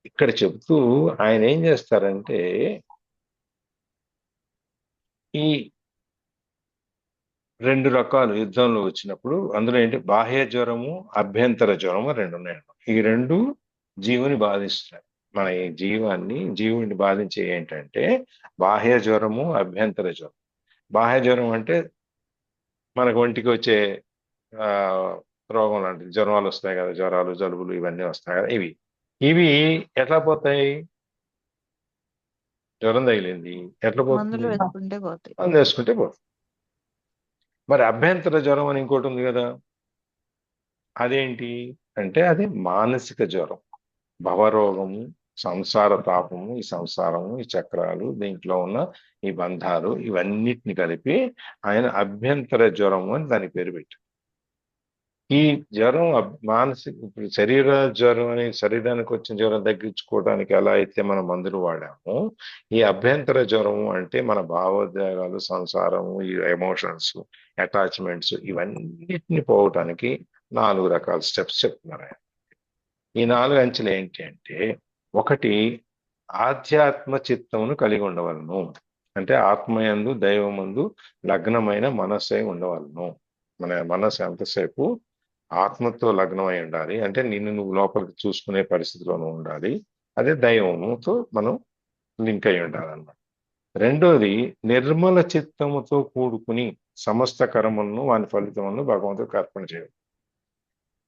ఇక్కడ చెబుతూ ఆయన ఏం చేస్తారంటే ఈ 2 రకాలు యుద్ధంలో వచ్చినప్పుడు అందులో ఏంటి బాహ్య జ్వరము, అభ్యంతర జ్వరము 2 ఉన్నాయి. ఈ 2 జీవుని బాధిస్తాయి. మన ఈ జీవుని బాధించే ఏంటంటే బాహ్య జ్వరము, అభ్యంతర జ్వరం. బాహ్య జ్వరం అంటే మనకు ఒంటికి వచ్చే ఆ రోగం లాంటివి, జ్వరాలు వస్తాయి కదా, జ్వరాలు, జలుబులు ఇవన్నీ వస్తాయి కదా. ఇవి ఎట్లా పోతాయి? జ్వరం తగిలింది ఎట్లా మందులు పోతుంది? వేసుకుంటే పోతాయి. మందు వేసుకుంటే పోతుంది. మరి అభ్యంతర జ్వరం అని ఇంకోటి ఉంది కదా, అదేంటి అంటే అది మానసిక జ్వరం, భవరోగము, సంసార తాపము, ఈ సంసారము, ఈ చక్రాలు, దీంట్లో ఉన్న ఈ బంధాలు ఇవన్నిటిని కలిపి ఆయన అభ్యంతర జ్వరము అని దాని పేరు పెట్టారు. ఈ జ్వరం మానసిక, ఇప్పుడు శరీర జ్వరం అని శరీరానికి వచ్చిన జ్వరం తగ్గించుకోవడానికి ఎలా అయితే మనం మందులు వాడామో, ఈ అభ్యంతర జ్వరము అంటే మన భావోద్వేగాలు, సంసారము, ఈ ఎమోషన్స్, అటాచ్మెంట్స్ ఇవన్నిటిని పోవటానికి 4 రకాల స్టెప్స్ చెప్తున్నారు ఆయన. ఈ 4 అంచెలు ఏంటి అంటే, ఒకటి ఆధ్యాత్మ చిత్తమును కలిగి ఉండవలను, అంటే ఆత్మయందు దైవమందు లగ్నమైన మనస్సై ఉండవలను. మన మనస్సు ఎంతసేపు ఆత్మతో లగ్నమై ఉండాలి, అంటే నిన్ను నువ్వు లోపలికి చూసుకునే పరిస్థితిలోనూ ఉండాలి. అదే దైవముతో మనం లింక్ అయి ఉండాలన్నమాట. రెండోది నిర్మల చిత్తముతో కూడుకుని సమస్త కర్మలను వాని ఫలితములను భగవంతుడికి అర్పణ చేయడం.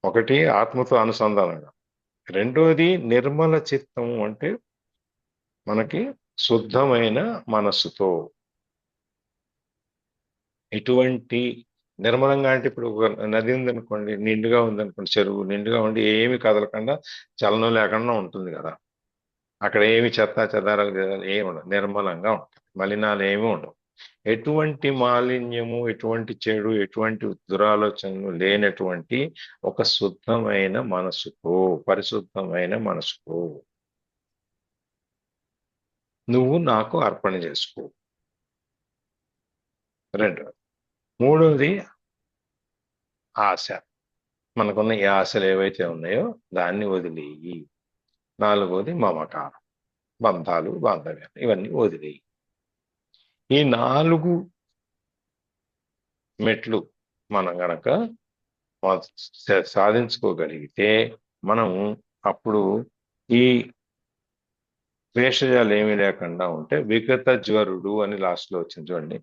ఒకటి ఆత్మతో అనుసంధానంగా, రెండోది నిర్మల చిత్తము అంటే మనకి శుద్ధమైన మనస్సుతో. ఇటువంటి నిర్మలంగా అంటే ఇప్పుడు ఒక నది ఉందనుకోండి, నిండుగా ఉందనుకోండి, చెరువు నిండుగా ఉండి ఏమి కదలకుండా చలనం లేకుండా ఉంటుంది కదా, అక్కడ ఏమి చెత్త చెదారాలు ఏమి ఉండదు, నిర్మలంగా ఉంటుంది, మలినాలు ఏమి ఉండవు. ఎటువంటి మాలిన్యము, ఎటువంటి చెడు, ఎటువంటి దురాలోచనలు లేనటువంటి ఒక శుద్ధమైన మనసుతో, పరిశుద్ధమైన మనసుతో నువ్వు నాకు అర్పణ చేసుకో. రెండోది. మూడోది ఆశ. మనకున్న ఈ ఆశలు ఏవైతే ఉన్నాయో దాన్ని వదిలేయి. నాలుగోది మమకారం, బంధాలు, బాంధవ్యాలు ఇవన్నీ వదిలేయి. ఈ 4 మెట్లు మనం గనక సాధించుకోగలిగితే మనం అప్పుడు ఈ వేషజాలు ఏమీ లేకుండా ఉంటే విగత జ్వరుడు అని లాస్ట్ లో వచ్చింది చూడండి,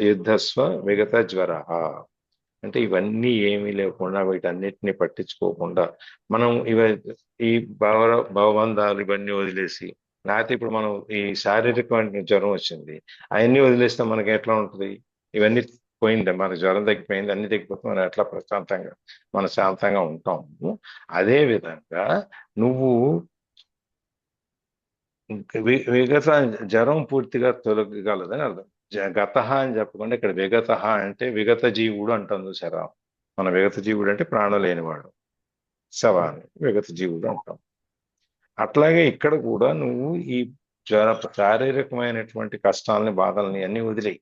యుద్ధస్వ విగత జ్వర. అంటే ఇవన్నీ ఏమీ లేకుండా వీటన్నిటిని పట్టించుకోకుండా మనం ఈ భవబంధాలు ఇవన్నీ వదిలేసి, లేకపోతే ఇప్పుడు మనం ఈ శారీరకమైన జ్వరం వచ్చింది అవన్నీ వదిలేస్తే మనకి ఎట్లా ఉంటుంది? ఇవన్నీ పోయింది, మన జ్వరం తగ్గిపోయింది, అన్ని తగ్గిపోతే మనం ఎట్లా ప్రశాంతంగా మన శాంతంగా ఉంటాము. అదే విధంగా నువ్వు విగత జ్వరం పూర్తిగా తొలగగలదని అర్థం. గత అని చెప్పకుండా ఇక్కడ విగత అంటే విగత జీవుడు అంటాం చూసారా. మన విగత జీవుడు అంటే ప్రాణం లేనివాడు, శవాన్ని విగత జీవుడు అంటాం. అట్లాగే ఇక్కడ కూడా నువ్వు ఈ శారీరకమైనటువంటి కష్టాలని, బాధల్ని అన్ని వదిలేయి.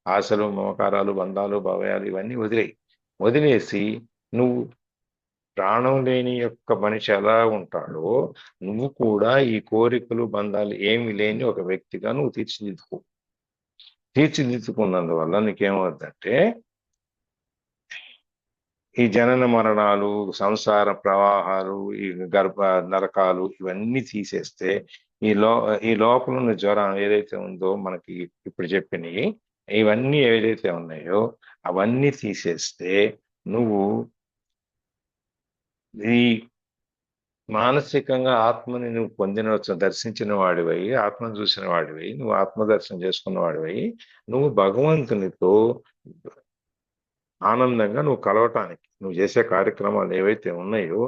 ఆశలు, మమకారాలు, బంధాలు, భవయాలు ఇవన్నీ వదిలేసి నువ్వు ప్రాణం లేని యొక్క మనిషి ఎలా ఉంటాడో నువ్వు కూడా ఈ కోరికలు, బంధాలు ఏమి లేని ఒక వ్యక్తిగా నువ్వు తీర్చిదిద్దుకున్నందువల్ల నీకేమవుతుందంటే ఈ జనన మరణాలు, సంసార ప్రవాహాలు, ఈ గర్భ నరకాలు ఇవన్నీ తీసేస్తే ఈ లోపల ఉన్న జ్వరం ఏదైతే ఉందో మనకి ఇప్పుడు చెప్పినవి ఇవన్నీ ఏదైతే ఉన్నాయో అవన్నీ తీసేస్తే నువ్వు ఈ మానసికంగా ఆత్మని నువ్వు దర్శించిన వాడివై, ఆత్మను చూసిన వాడివై, నువ్వు ఆత్మదర్శనం చేసుకున్న వాడివై, నువ్వు భగవంతునితో ఆనందంగా నువ్వు కలవటానికి నువ్వు చేసే కార్యక్రమాలు ఏవైతే ఉన్నాయో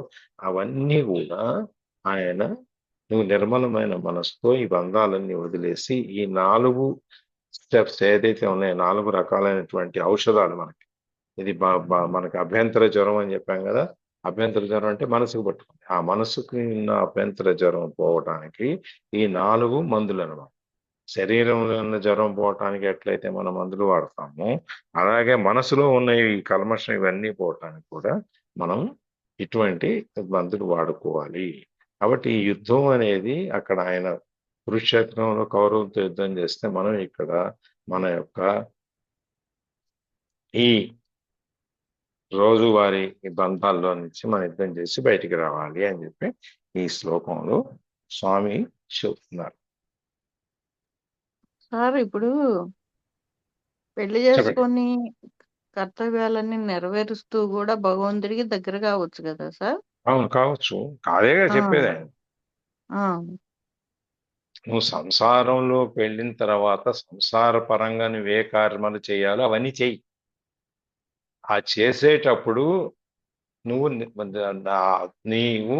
అవన్నీ కూడా ఆయన నువ్వు నిర్మలమైన మనసుతో ఈ బంధాలన్నీ వదిలేసి ఈ 4 స్టెప్స్ ఏదైతే ఉన్నాయో 4 రకాలైనటువంటి ఔషధాలు మనకి ఇది మనకి అభ్యంతర జ్వరం అని చెప్పాం కదా. అభ్యంతర జ్వరం అంటే మనసుకు పట్టుకుంది. ఆ మనసుకి ఉన్న అభ్యంతర జ్వరం పోవటానికి ఈ 4 మందులు అనమాట. శరీరంలో ఉన్న జ్వరం పోవటానికి ఎట్లయితే మనం మందులు వాడతామో అలాగే మనసులో ఉన్న ఈ కల్మషం ఇవన్నీ పోవటానికి కూడా మనం ఇటువంటి మందులు వాడుకోవాలి. కాబట్టి ఈ యుద్ధం అనేది అక్కడ ఆయన కురుక్షేత్రంలో కౌరవులతో యుద్ధం చేస్తే మనం ఇక్కడ మన యొక్క ఈ రోజువారీ బంధాల్లో నుంచి మనం యుద్ధం చేసి బయటికి రావాలి అని చెప్పి ఈ శ్లోకంలో స్వామి చెబుతున్నారు. సార్ ఇప్పుడు పెళ్లి చెప్పండి. చేసుకొని కర్తవ్యాలన్నీ నెరవేరుస్తూ కూడా భగవంతుడికి దగ్గర కావచ్చు కదా సార్? అవును కావచ్చు, కాదేగా ఆ, చెప్పేది ఆయన. ఆ, నువ్వు సంసారంలోకి వెళ్ళిన తర్వాత సంసార పరంగా నువ్వే కర్మలు చేయాలో అవన్నీ చెయ్యి. ఆ చేసేటప్పుడు నువ్వు నీవు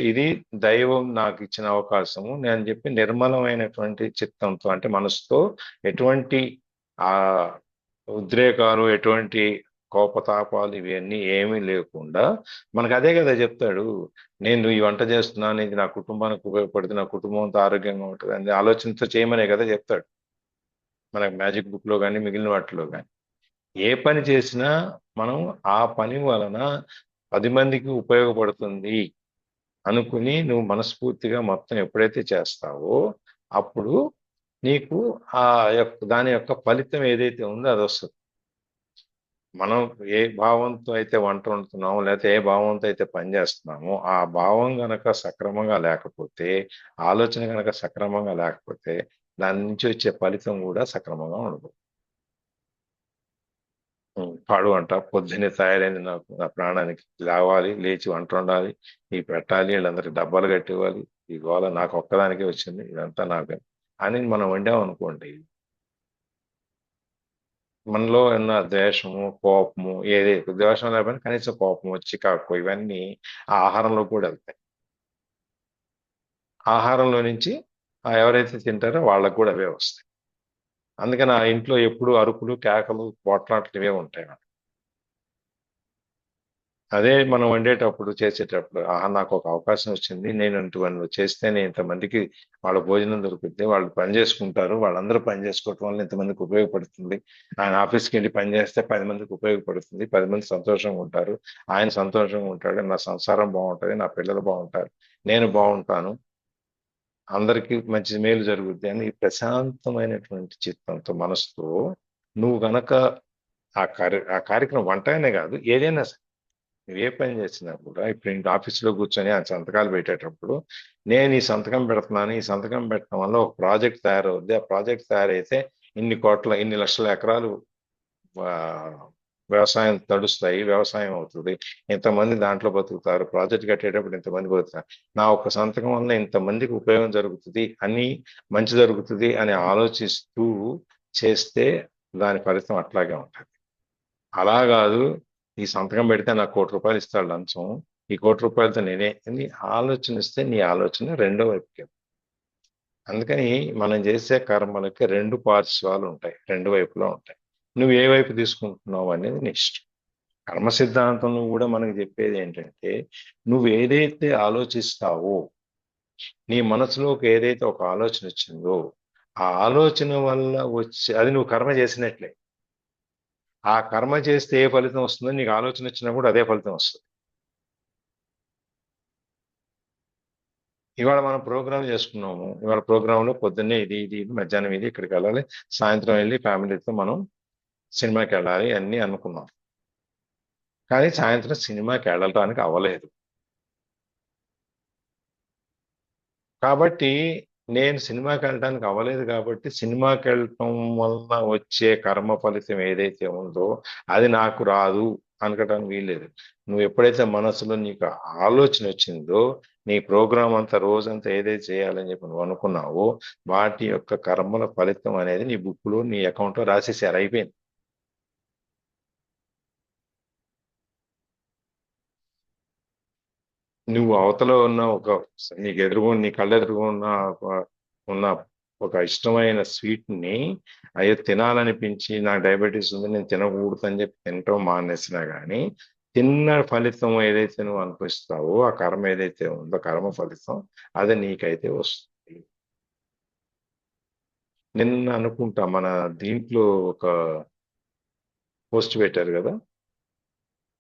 ఇది దైవం నాకు ఇచ్చిన అవకాశము నేను చెప్పి నిర్మలమైనటువంటి చిత్తంతో అంటే మనసుతో ఎటువంటి ఆ ఉద్రేకాలు ఎటువంటి కోపతాపాలు ఇవన్నీ ఏమీ లేకుండా మనకు అదే కదా చెప్తాడు. నేను ఈ వంట చేస్తున్నాను, ఇది నా కుటుంబానికి ఉపయోగపడుతుంది, నా కుటుంబంతో ఆరోగ్యంగా ఉంటుంది అని ఆలోచనతో చేయమనే కదా చెప్తాడు మనకి మ్యాజిక్ బుక్ లో కానీ మిగిలిన వాటిలో కానీ. ఏ పని చేసినా మనం ఆ పని వలన 10 మందికి ఉపయోగపడుతుంది అనుకుని నువ్వు మనస్ఫూర్తిగా మొత్తం ఎప్పుడైతే చేస్తావో అప్పుడు నీకు ఆ దాని యొక్క ఫలితం ఏదైతే ఉందో అది వస్తుంది. మనం ఏ భావంతో అయితే వంట వండుతున్నామో లేకపోతే ఏ భావంతో అయితే పని చేస్తున్నామో ఆ భావం గనక సక్రమంగా లేకపోతే, ఆలోచన గనక సక్రమంగా లేకపోతే దాని నుంచి వచ్చే ఫలితం కూడా సక్రమంగా ఉండదు. పాడు అంట పొద్దున్నే తయారైంది నాకు నా ప్రాణానికి లేవాలి, లేచి వంట వండాలి, ఈ పెట్టాలి, వీళ్ళందరికి డబ్బాలు కట్టివ్వాలి, ఈ గోల నాకు ఒక్కదానికే వచ్చింది, ఇదంతా నాకు అని మనం వండామనుకోండి, మనలో ఉన్న ద్వేషము కోపము ఏదైతే ద్వేషం లేకపోయినా కనీసం కోపము చికాకు ఇవన్నీ ఆ ఆహారంలో కూడా వెళ్తాయి. ఆహారంలో నుంచి ఎవరైతే తింటారో వాళ్ళకు కూడా అవే వస్తాయి. అందుకని ఆ ఇంట్లో ఎప్పుడు అరుపులు కేకలు పోట్లాట్లు ఇవే ఉంటాయి. అదే మనం వండేటప్పుడు చేసేటప్పుడు నాకు ఒక అవకాశం వచ్చింది, నేను ఇటువంటి చేస్తే నేను ఇంతమందికి వాళ్ళ భోజనం దొరుకుతుంది, వాళ్ళు పని చేసుకుంటారు, వాళ్ళందరూ పని చేసుకోవటం వల్ల ఇంతమందికి ఉపయోగపడుతుంది, ఆయన ఆఫీస్కి వెళ్ళి పని చేస్తే 10 మందికి ఉపయోగపడుతుంది, 10 మంది సంతోషంగా ఉంటారు, ఆయన సంతోషంగా ఉంటాడు, నా సంసారం బాగుంటుంది, నా పిల్లలు బాగుంటారు, నేను బాగుంటాను, అందరికీ మంచి మేలు జరుగుద్ది అని ప్రశాంతమైనటువంటి చిత్తంతో మనసుతో నువ్వు గనక ఆ కార్యక్రమం వంట అనే కాదు ఏదైనా నువ్వు ఏ పని చేసినా కూడా ఇప్పుడు ఇంటి ఆఫీసులో కూర్చొని ఆ సంతకాలు పెట్టేటప్పుడు నేను ఈ సంతకం పెడుతున్నాను, ఈ సంతకం పెట్టడం వల్ల ఒక ప్రాజెక్ట్ తయారవుద్ది, ఆ ప్రాజెక్ట్ తయారైతే ఇన్ని లక్షల ఎకరాలు వ్యవసాయం తడుస్తాయి, వ్యవసాయం అవుతుంది, ఇంతమంది దాంట్లో బతుకుతారు, ప్రాజెక్ట్ కట్టేటప్పుడు ఇంతమంది బతుకుతారు, నా ఒక్క సంతకం వల్ల ఇంతమందికి ఉపయోగం జరుగుతుంది అని మంచి జరుగుతుంది అని ఆలోచిస్తూ చేస్తే దాని ఫలితం అట్లాగే ఉంటుంది. అలా కాదు ఈ సంతకం పెడితే నాకు ₹1,00,00,000 ఇస్తాడు లంచం, ఈ ₹1,00,00,000తో నేనే నీ ఆలోచన ఇస్తే నీ ఆలోచన రెండో వైపుకి. అందుకని మనం చేసే కర్మలకి 2 పార్శ్వాలు ఉంటాయి, 2 వైపులా ఉంటాయి. నువ్వు ఏ వైపు తీసుకుంటున్నావు అనేది నీ ఇష్టం. కర్మ సిద్ధాంతంలో కూడా మనకి చెప్పేది ఏంటంటే నువ్వు ఏదైతే ఆలోచిస్తావో నీ మనసులోకి ఏదైతే ఒక ఆలోచన వచ్చిందో ఆ ఆలోచన వల్ల వచ్చి అది నువ్వు కర్మ చేసినట్లే. ఆ కర్మ చేస్తే ఏ ఫలితం వస్తుందో నీకు ఆలోచన వచ్చినా కూడా అదే ఫలితం వస్తుంది. ఇవాళ మనం ప్రోగ్రామ్ చేసుకున్నాము, ఇవాళ ప్రోగ్రాంలో పొద్దున్నే ఇది మధ్యాహ్నం ఇది ఇక్కడికి వెళ్ళాలి, సాయంత్రం వెళ్ళి ఫ్యామిలీతో మనం సినిమాకి వెళ్ళాలి అన్నీ అనుకున్నాం. కానీ సాయంత్రం సినిమాకి వెళ్ళడానికి అవ్వలేదు. కాబట్టి నేను సినిమాకి వెళ్ళడానికి అవ్వలేదు కాబట్టి సినిమాకి వెళ్ళటం వల్ల వచ్చే కర్మ ఫలితం ఏదైతే ఉందో అది నాకు రాదు అనుకోవడానికి వీల్లేదు. నువ్వు ఎప్పుడైతే మనసులో నీకు ఆలోచన వచ్చిందో నీ ప్రోగ్రాం అంతా రోజంతా ఏదైతే చేయాలని చెప్పి నువ్వు అనుకున్నావో వాటి యొక్క కర్మల ఫలితం అనేది నీ బుక్లో నీ అకౌంట్లో రాసేసారు, అయిపోయింది. నువ్వు అవతల ఉన్న నీకు ఎదురుగా నీ కళ్ళెదురుగా ఉన్న ఒక ఇష్టమైన స్వీట్ ని అయ్యో తినాలనిపించి నాకు డయాబెటీస్ ఉంది నేను తినకూడదు అని చెప్పి తినటం మానేసినా గానీ తిన్న ఫలితం ఏదైతే నువ్వు అనిపిస్తావో ఆ కర్మ ఏదైతే ఉందో కర్మ ఫలితం అది నీకైతే వస్తుంది. నిన్న అనుకుంటా మన దీంట్లో ఒక పోస్ట్ పెట్టారు కదా,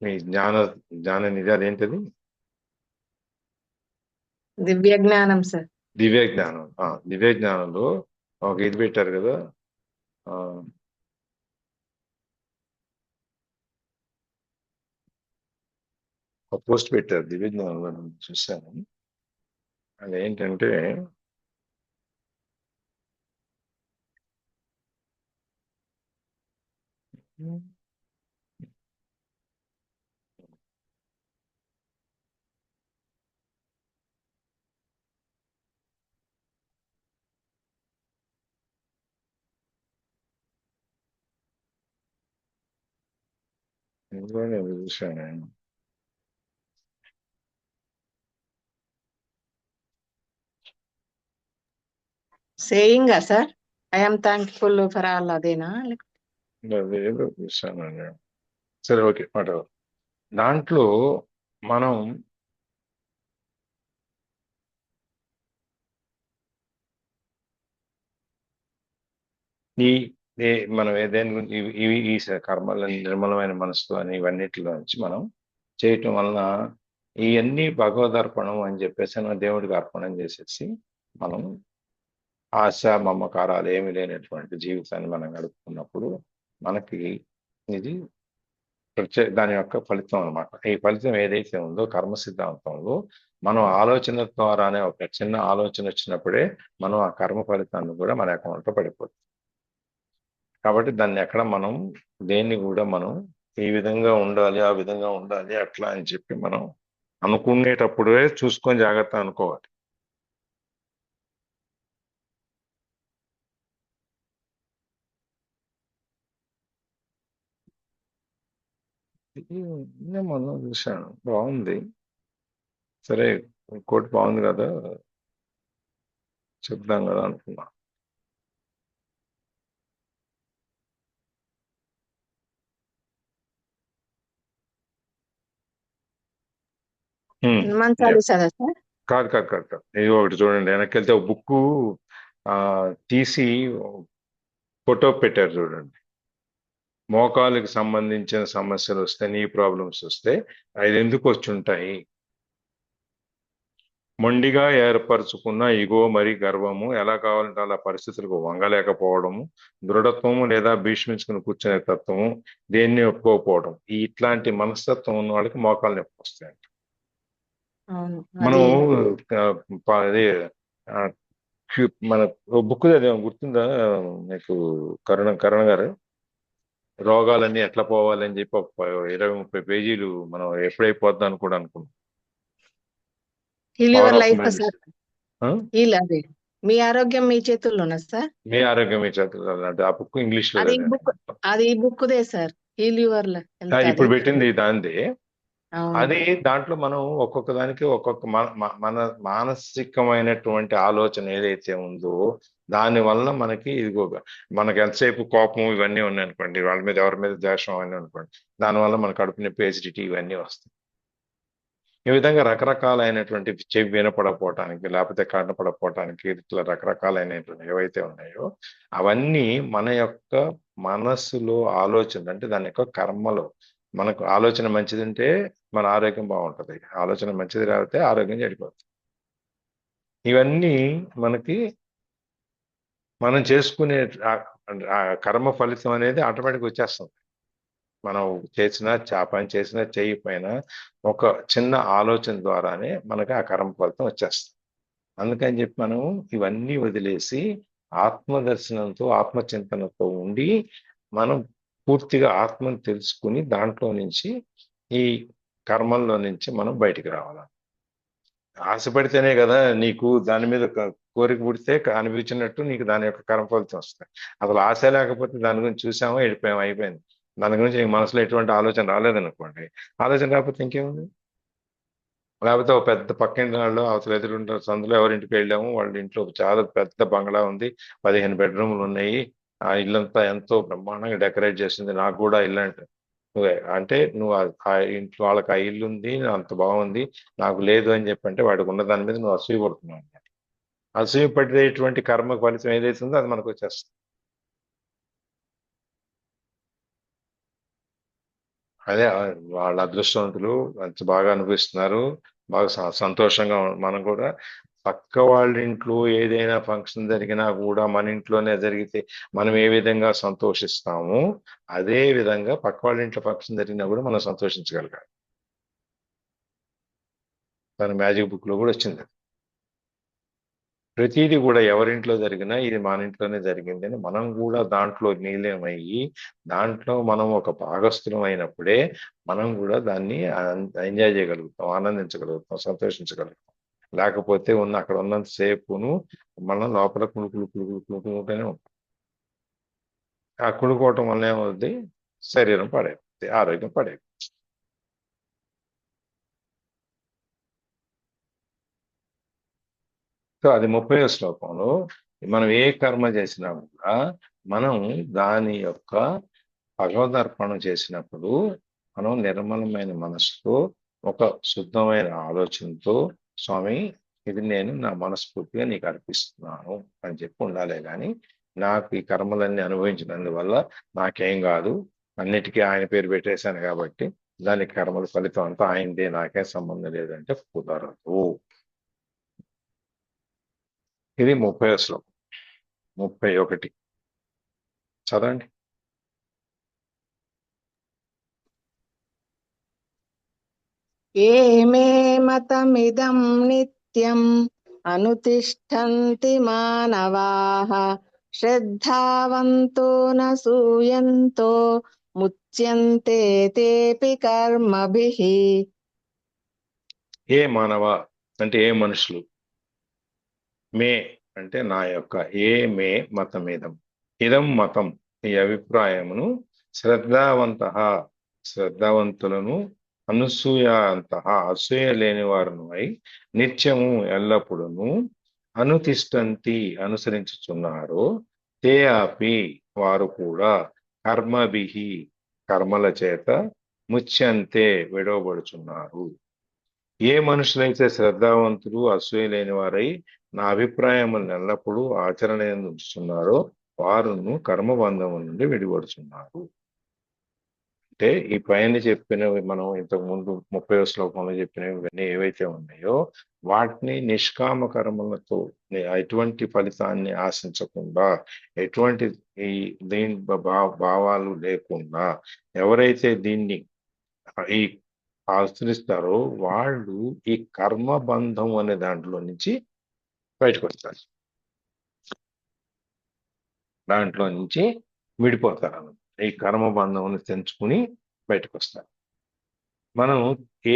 మీ జ్ఞాన నిధి అదేంటది, దివ్య జ్ఞానం సార్. దివ్య జ్ఞానం. దివ్య జ్ఞానంలో ఒక ఇది పెట్టారు కదా, ఆ, ఒక పోస్ట్ పెట్టారు దివ్య జ్ఞానంలో, నేను చూశాను. అదేంటంటే ఇందులో నేను చూశాను. Saying sir, I'm thankful for all, అదేనా? అదేదో చూశాను నేను. సరే, ఓకే, మాట దాంట్లో మనం ఈ మనం ఏదైనా గురించి ఇవి ఈ కర్మలని నిర్మలమైన మనసుతో అని ఇవన్నిటిలో నుంచి మనం చేయటం వలన ఇవన్నీ భగవదర్పణం అని చెప్పేసి మనం దేవుడికి అర్పణం చేసేసి మనం ఆశ మమకారాలు ఏమి లేనటువంటి జీవితాన్ని మనం గడుపుకున్నప్పుడు మనకి ఇది దాని యొక్క ఫలితం అనమాట. ఈ ఫలితం ఏదైతే ఉందో కర్మ సిద్ధాంతంలో మనం ఆలోచన ద్వారానే ఒక చిన్న ఆలోచన వచ్చినప్పుడే మనం ఆ కర్మ ఫలితాన్ని కూడా మన అకౌంట్లో పడిపోతుంది. కాబట్టి దాన్ని ఎక్కడ మనం దేన్ని కూడా మనం ఈ విధంగా ఉండాలి ఆ విధంగా ఉండాలి అట్లా అని చెప్పి మనం అనుకునేటప్పుడే చూసుకొని జాగ్రత్త అనుకోవాలి. నేను మొన్న చూశాను, బాగుంది. సరే, ఇంకోటి బాగుంది కదా చెప్దాం కదా అనుకున్నా. హనుమాన్ చాలీసా సార్? కాదు కాదు కాదు కాదు, ఇది ఒకటి చూడండి, వెనక్కి వెళ్తే ఒక బుక్ తీసి ఫోటో పెట్టారు చూడండి. మోకాలుకి సంబంధించిన సమస్యలు వస్తే, నీ ప్రాబ్లమ్స్ వస్తే అది ఎందుకు వచ్చి ఉంటాయి? మొండిగా ఏర్పరచుకున్న ఇగో మరి గర్వము, ఎలా కావాలంటే అలా పరిస్థితులకు వంగలేకపోవడము, దృఢత్వము లేదా భీష్మించుకుని కూర్చునే తత్వము, దేన్ని ఒప్పుకోకపోవడం, ఇట్లాంటి మనస్తత్వం ఉన్న వాళ్ళకి మోకాలు నొప్పి వస్తాయి. అవును, మనం అది అదే మన బుక్ అదే గుర్తుందా మీకు, కరుణ గారు, రోగాలన్నీ ఎట్లా పోవాలని చెప్పి ఒక 20-30 పేజీలు మనం ఎప్పుడైపోద్దాం కూడా అనుకున్నాం. Heal power your of life mind. Sir. Heal, అదే మీ ఆరోగ్యం మీ చేతుల్లోనా సార్? మీ ఆరోగ్యం మీ చేతుల్లో అంటే ఆ బుక్ ఇంగ్లీష్ లో అది ఈ బుక్, అది ఈ బుక్ దే సార్, హీల్ యువర్ హెల్త్. ఇప్పుడు పెట్టింది దాందే. అవును, అది దాంట్లో మనం ఒక్కొక్క దానికి ఒక్కొక్క మన మానసికమైనటువంటి ఆలోచన ఏదైతే ఉందో దాని వల్ల మనకి ఇదిగో మనకి ఎంతసేపు కోపం ఇవన్నీ ఉన్నాయి అనుకోండి, వాళ్ళ మీద ఎవరి మీద ద్వేషం అవన్నీ అనుకోండి, దానివల్ల మన కడుపు నొప్పి, ఎసిడిటీ ఇవన్నీ వస్తాయి. ఈ విధంగా రకరకాలైనటువంటి చెవి వినపడకపోవటానికి లేకపోతే కనపడకపోవటానికి ఇట్లా రకరకాలైనటువంటి ఏవైతే ఉన్నాయో అవన్నీ మన యొక్క మనస్సులో ఆలోచన, అంటే దాని యొక్క కర్మలో. మనకు ఆలోచన మంచిది ఉంటే మన ఆరోగ్యం బాగుంటుంది, ఆలోచన మంచిది రాకపోతే ఆరోగ్యం చెడిపోతుంది. ఇవన్నీ మనకి మనం చేసుకునే ఆ కర్మ ఫలితం అనేది ఆటోమేటిక్ వచ్చేస్తుంది. మనం పని చేసినా చేయకపోయినా ఒక చిన్న ఆలోచన ద్వారానే మనకి ఆ కర్మ ఫలితం వచ్చేస్తుంది. అందుకని చెప్పి మనం ఇవన్నీ వదిలేసి ఆత్మదర్శనంతో ఆత్మచింతనతో ఉండి మనం పూర్తిగా ఆత్మను తెలుసుకుని దాంట్లో నుంచి ఈ కర్మల్లో నుంచి మనం బయటికి రావాలి. ఆశపడితేనే కదా నీకు దాని మీద కోరిక పుడితే అనిపించినట్టు నీకు దాని యొక్క కర్మ ఫలితం వస్తాయి. అసలు ఆశ లేకపోతే దాని గురించి చూసామో వెళ్ళిపోయాము, అయిపోయింది. దాని గురించి నీకు మనసులో ఎటువంటి ఆలోచన రాలేదనుకోండి, ఆలోచన రాకపోతే ఇంకేముంది? లేకపోతే ఒక పెద్ద పక్కింటి వాళ్ళు అవతల ఎదురుంటారు సందులో ఎవరింటికి వెళ్ళాము, వాళ్ళ ఇంట్లో చాలా పెద్ద బంగ్లా ఉంది, 15 బెడ్రూమ్లు ఉన్నాయి, ఆ ఇల్లంతా ఎంతో బ్రహ్మాండంగా డెకరేట్ చేసింది, నాకు కూడా ఇల్లు అంటే అంటే నువ్వు ఆ ఇంట్లో వాళ్ళకి ఆ ఇల్లు ఉంది, అంత బాగుంది, నాకు లేదు అని చెప్పంటే వాడికి ఉన్న దాని మీద నువ్వు అసూయ పడుతున్నావు అన్నమాట. అసూయ పడేటువంటి కర్మ ఫలితం ఏదైతే ఉందో అది మనకు వచ్చేస్తుంది. అదే వాళ్ళ అదృష్టవంతులు మంచి బాగా అనిపిస్తున్నారు, బాగా సంతోషంగా మనం కూడా పక్క వాళ్ళ ఇంట్లో ఏదైనా ఫంక్షన్ జరిగినా కూడా మన ఇంట్లోనే జరిగితే మనం ఏ విధంగా సంతోషిస్తామో అదే విధంగా పక్క వాళ్ళ ఇంట్లో ఫంక్షన్ జరిగినా కూడా మనం సంతోషించగలగాలి. తన మ్యాజిక్ బుక్ లో కూడా వచ్చింది. ప్రతిదీ కూడా ఎవరింట్లో జరిగినా ఇది మన ఇంట్లోనే జరిగింది అని మనం కూడా దాంట్లో నీలమయ్యి దాంట్లో మనం ఒక భాగస్థులం అయినప్పుడే మనం కూడా దాన్ని ఎంజాయ్ చేయగలుగుతాం, ఆనందించగలుగుతాం, సంతోషించగలుగుతాం. లేకపోతే అక్కడ ఉన్నంత సేపును మనం లోపల కుణుకులుకుంటూనే ఉంటాం. ఆ కుణుకోవటం వల్ల ఏమవుద్ది, శరీరం పాడైపోతుంది, ఆరోగ్యం పాడైపోతుంది. సో అది 30వ శ్లోకంలో మనం ఏ కర్మ చేసినా కూడా మనం దాని యొక్క భగవదర్పణం చేసినప్పుడు మనం నిర్మలమైన మనసుతో ఒక శుద్ధమైన ఆలోచనతో స్వామి ఇది నేను నా మనస్ఫూర్తిగా నీకు అర్పిస్తున్నాను అని చెప్పి ఉండాలే కానీ నాకు ఈ కర్మలన్నీ అనుభవించినందువల్ల నాకేం కాదు, అన్నిటికీ ఆయన పేరు పెట్టేశాను కాబట్టి దానికి కర్మల ఫలితం అంతా ఆయనదే, నాకేం సంబంధం లేదంటే కుదరదు. ఇది 30వ శ్లోకం. 31 చదవండి. ఏమే మతమిదం నిత్యం అనుతిష్ఠन्ति మానవాః శ్రద్ధావంతో న సూయంతో ముచ్యంతే తేపి కర్మభిః. ఏ మానవ అంటే ఏ మనుషులు, మే అంటే నా యొక్క, ఏ మే మతమిదం, ఇదం మతం ఈ అభిప్రాయమును శ్రద్ధావంతులను అనసూయాంత అసూయ లేని వారును అయి నిత్యము ఎల్లప్పుడూ అనుతిష్టంతి అనుసరించుచున్నారు, తే అపి వారు కూడా కర్మభిహి కర్మల చేత ముచ్యంతే విడవబడుచున్నారు. ఏ మనుషులైతే శ్రద్ధావంతులు అసూయ లేని వారై నా అభిప్రాయములను ఎల్లప్పుడూ ఆచరణ ఉంచుతున్నారో వారును కర్మబంధము నుండి విడిపడుచున్నారు. అంటే ఈ పైన చెప్పినవి మనం ఇంతకు ముందు 30వ శ్లోకంలో చెప్పినవి ఇవన్నీ ఏవైతే ఉన్నాయో వాటిని నిష్కామ కర్మలతో ఎటువంటి ఫలితాన్ని ఆశించకుండా, ఎటువంటి ఈ దీని భావాలు లేకుండా ఎవరైతే దీన్ని ఈ ఆచరిస్తారో వాళ్ళు ఈ కర్మబంధం అనే దాంట్లో నుంచి బయటకు వస్తారు, దాంట్లో నుంచి విడిపోతారు అన్నమాట. ఈ కర్మబంధం తెంచుకుని బయటకు వస్తారు. మనం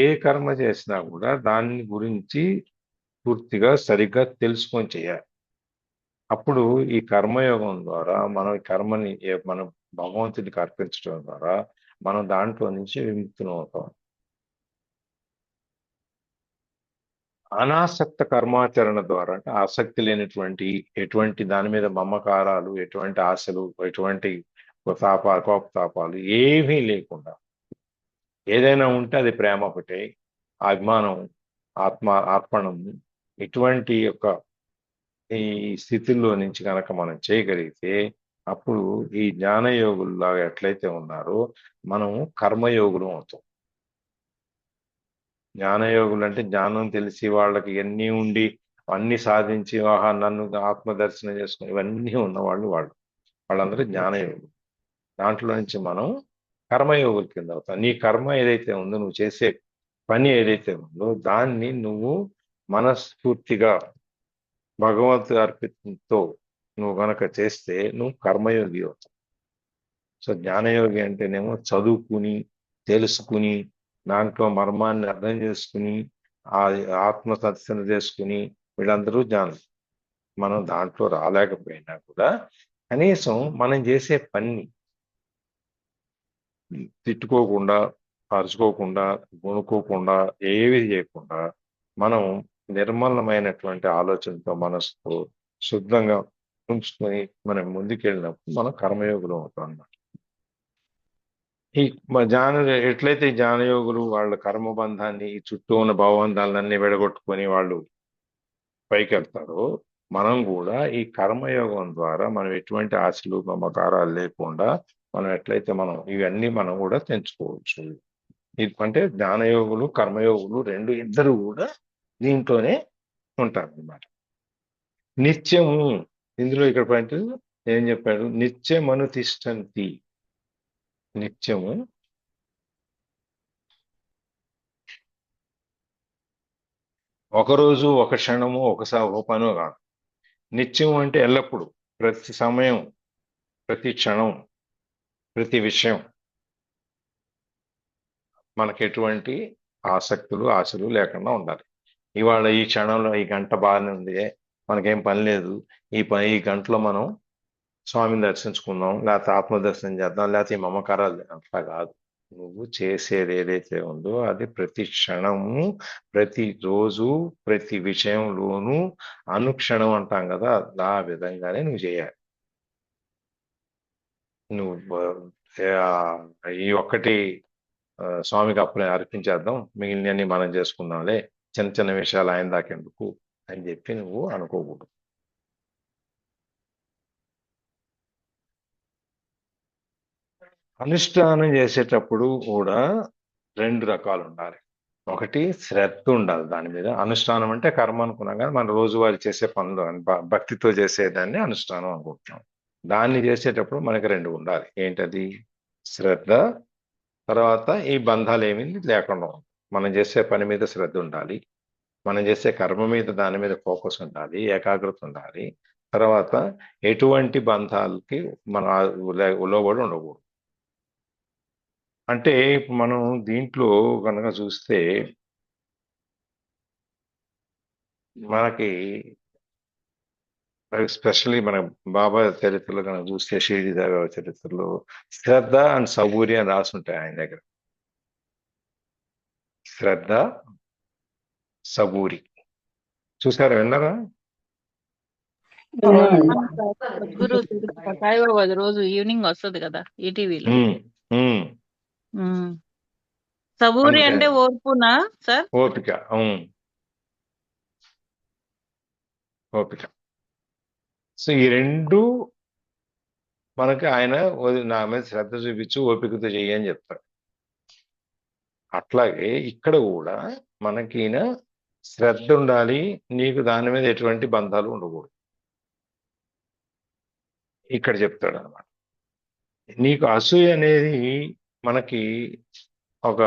ఏ కర్మ చేసినా కూడా దాని గురించి పూర్తిగా సరిగ్గా తెలుసుకొని చేయాలి. అప్పుడు ఈ కర్మయోగం ద్వారా మనం ఈ కర్మని మనం భగవంతుడికి అర్పించడం ద్వారా మనం దాంట్లో నుంచి విముక్తులం అవుతాం. అనాసక్త కర్మాచరణ ద్వారా అంటే ఆసక్తి లేనటువంటి, ఎటువంటి దాని మీద మమకారాలు, ఎటువంటి ఆశలు, ఎటువంటి కోపతాపాలు ఏమీ లేకుండా ఏదైనా ఉంటే అది ప్రేమ ఒకటే, అభిమానం, అర్పణం, ఇటువంటి యొక్క ఈ స్థితిలో నుంచి కనుక మనం చేయగలిగితే అప్పుడు ఈ జ్ఞానయోగుల్లాగా ఎట్లయితే ఉన్నారో మనం కర్మయోగులు అవుతాం. జ్ఞానయోగులు అంటే జ్ఞానం తెలిసి వాళ్ళకి ఎన్ని ఉండి అన్ని సాధించి నన్ను ఆత్మదర్శనం చేసుకుని ఇవన్నీ ఉన్నవాళ్ళు వాళ్ళందరూ జ్ఞానయోగులు. దాంట్లో నుంచి మనం కర్మయోగుల కింద అవుతాం. నీ కర్మ ఏదైతే ఉందో, నువ్వు చేసే పని ఏదైతే ఉందో దాన్ని నువ్వు మనస్ఫూర్తిగా భగవంతు అర్పితంతో నువ్వు గనక చేస్తే నువ్వు కర్మయోగి అవుతావు. సో జ్ఞానయోగి అంటేనేమో చదువుకుని తెలుసుకుని దాంట్లో మర్మాన్ని అర్థం చేసుకుని ఆ ఆత్మ సత్సన చేసుకుని వీళ్ళందరూ జ్ఞానం. మనం దాంట్లో రాలేకపోయినా కూడా కనీసం మనం చేసే పని తిట్టుకోకుండా అరుచుకోకుండా, గుణుకోకుండా, ఏవి చేయకుండా మనం నిర్మలమైనటువంటి ఆలోచనతో, మనసుతో శుద్ధంగా ఉంచుకొని మనం ముందుకెళ్ళినప్పుడు మనం కర్మయోగులు అవుతాం అన్నమాట. ఈ ఎట్లయితే ఈ జ్ఞానయోగులు వాళ్ళ కర్మబంధాన్ని, ఈ చుట్టూ ఉన్న భావబంధాలన్నీ విడగొట్టుకొని వాళ్ళు పైకి వెళ్తారో, మనం కూడా ఈ కర్మయోగం ద్వారా మనం ఎటువంటి ఆశలు మమకారాలు లేకుండా మనం ఎట్లయితే మనం ఇవన్నీ మనం కూడా తెంచుకోవచ్చు. ఇది అంటే జ్ఞానయోగులు, కర్మయోగులు ఇద్దరు కూడా దీంట్లోనే ఉంటారు అన్నమాట. నిత్యము, ఇందులో ఇక్కడ పాయింట్ ఏం చెప్పాడు? నిత్యమనుతిష్టంతి. నిత్యము ఒకరోజు, ఒక క్షణము, ఒక పను కాదు. నిత్యం అంటే ఎల్లప్పుడూ, ప్రతి సమయం, ప్రతి క్షణం, ప్రతి విషయం మనకి ఎటువంటి ఆసక్తులు, ఆశలు లేకుండా ఉండాలి. ఇవాళ ఈ క్షణంలో ఈ గంట బాగానే ఉంది, మనకేం పని లేదు, ఈ గంటలో మనం స్వామిని దర్శించుకుందాం, లేకపోతే ఆత్మదర్శనం చేద్దాం, లేకపోతే ఈ మమకారాలు, అట్లా కాదు. నువ్వు చేసేది ఏదైతే ఉందో అది ప్రతి క్షణము, ప్రతి రోజు, ప్రతి విషయంలోనూ అనుక్షణం అంటాం కదా, ఆ విధంగానే నువ్వు చేయాలి. నువ్వు ఈ ఒక్కటి స్వామికి అప్పుడే అర్పించేద్దాం, మిగిలినన్ని మనం చేసుకుందాంలే, చిన్న చిన్న విషయాలు ఆయన దాకెందుకు అని చెప్పి నువ్వు అనుకోకూడదు. అనుష్ఠానం చేసేటప్పుడు కూడా 2 రకాలు ఉండాలి. ఒకటి శ్రద్ధ ఉండాలి దాని మీద. అనుష్ఠానం అంటే కర్మ అనుకున్నాం కానీ మన రోజువారీ చేసే పనులు భక్తితో చేసేదాన్ని అనుష్ఠానం అనుకుంటున్నాం. దాన్ని చేసేటప్పుడు మనకి 2 ఉండాలి. ఏంటది? శ్రద్ధ, తర్వాత ఈ బంధాలు ఏమీ లేకుండా మనం చేసే పని మీద శ్రద్ధ ఉండాలి, మనం చేసే కర్మ మీద, దాని మీద ఫోకస్ ఉండాలి, ఏకాగ్రత ఉండాలి. తర్వాత ఎటువంటి బంధాలకి మన లోబడి ఉండకూడదు. అంటే ఇప్పుడు మనం దీంట్లో కనుక చూస్తే మనకి ఎస్పెషల్లీ మన బాబా చరిత్రలో కనుక చూస్తే, షిరిడి సాయిబాబా చరిత్రలో శ్రద్ధ అండ్ సబూరి అని రాసుంటాయి ఆయన దగ్గర. శ్రద్ధ, సబూరి చూసారా, విన్నారా? సద్గురు సాయిబాబా రోజు ఈవినింగ్ వస్తుంది కదా ఈటీవీలో. సబూరి అంటే ఓర్పునా సార్? ఓపిక. ఓపిక. సో ఈ 2 మనకి ఆయన నా మీద శ్రద్ధ చూపించు, ఓపికతో చెయ్యి అని చెప్తాడు. అట్లాగే ఇక్కడ కూడా మనకి శ్రద్ధ ఉండాలి, నీకు దాని మీద ఎటువంటి బంధాలు ఉండకూడదు. ఇక్కడ చెప్తాడు అనమాట. నీకు అసూయ అనేది మనకి ఒక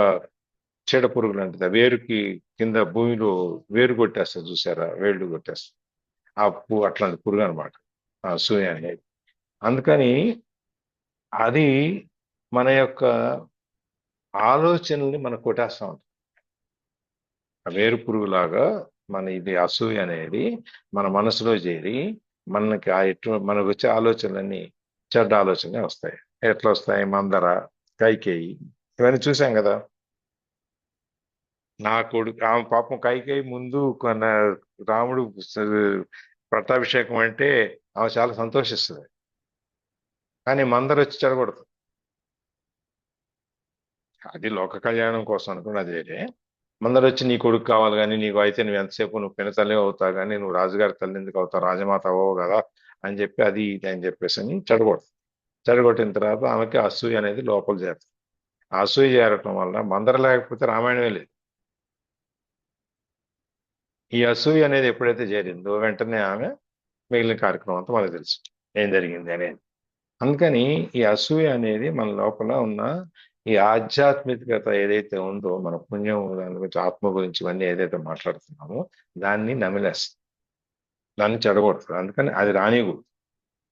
చీడ పురుగు లాంటిది. వేరుకి కింద భూమిలో వేరు కొట్టేస్తుంది చూసారా, వేళ్ళు కొట్టేస్తుంది. అట్లాంటి పురుగు అనమాట అసూయ అనేది. అందుకని అది మన యొక్క ఆలోచనల్ని మనం కొట్టేస్తా ఉంటాం. వేరు పురుగులాగా ఇది అసూయ అనేది మన మనసులో చేరి మనకి మనకు వచ్చే ఆలోచనలన్నీ చెడ్డ ఆలోచనలే వస్తాయి. ఎట్లా వస్తాయి? మందర, కైకేయి, ఇవన్నీ చూసాం కదా. నా కొడుకు, ఆమె పాపం కైకేయి ముందు రాముడు పట్టాభిషేకం అంటే ఆమె చాలా సంతోషిస్తుంది, కానీ మందర వచ్చి చెడగొడదు. అది లోక కళ్యాణం కోసం అనుకుని అది వేరే. మందర వచ్చి నీ కొడుకు కావాలి, కానీ నీకు అయితే నువ్వు ఎంతసేపు నువ్వు పినతల్లి అవుతావు, కానీ నువ్వు రాజుగారి తల్లి ఎందుకు అవుతావు, రాజమాత అవ్వవు కదా అని చెప్పి అది ఇది అని చెప్పేసి అని చెడగొట్టిన తర్వాత ఆమెకి అసూయ అనేది లోపల చేరుతుంది. ఆ అసూయ చేరటం వల్ల మందర లేకపోతే రామాయణమే లేదు. ఈ అసూయ అనేది ఎప్పుడైతే చేరిందో వెంటనే ఆమె మిగిలిన కార్యక్రమం అంతా మనకు తెలుసు ఏం జరిగింది అనేది. అందుకని ఈ అసూయ అనేది మన లోపల ఉన్న ఈ ఆధ్యాత్మికత ఏదైతే ఉందో, మన పుణ్యం, దాని గురించి, ఆత్మ గురించి ఇవన్నీ ఏదైతే మాట్లాడుతున్నామో దాన్ని నమిలేస్తుంది, దాన్ని చెడగొడుతుంది. అందుకని అది రానివ్వదు.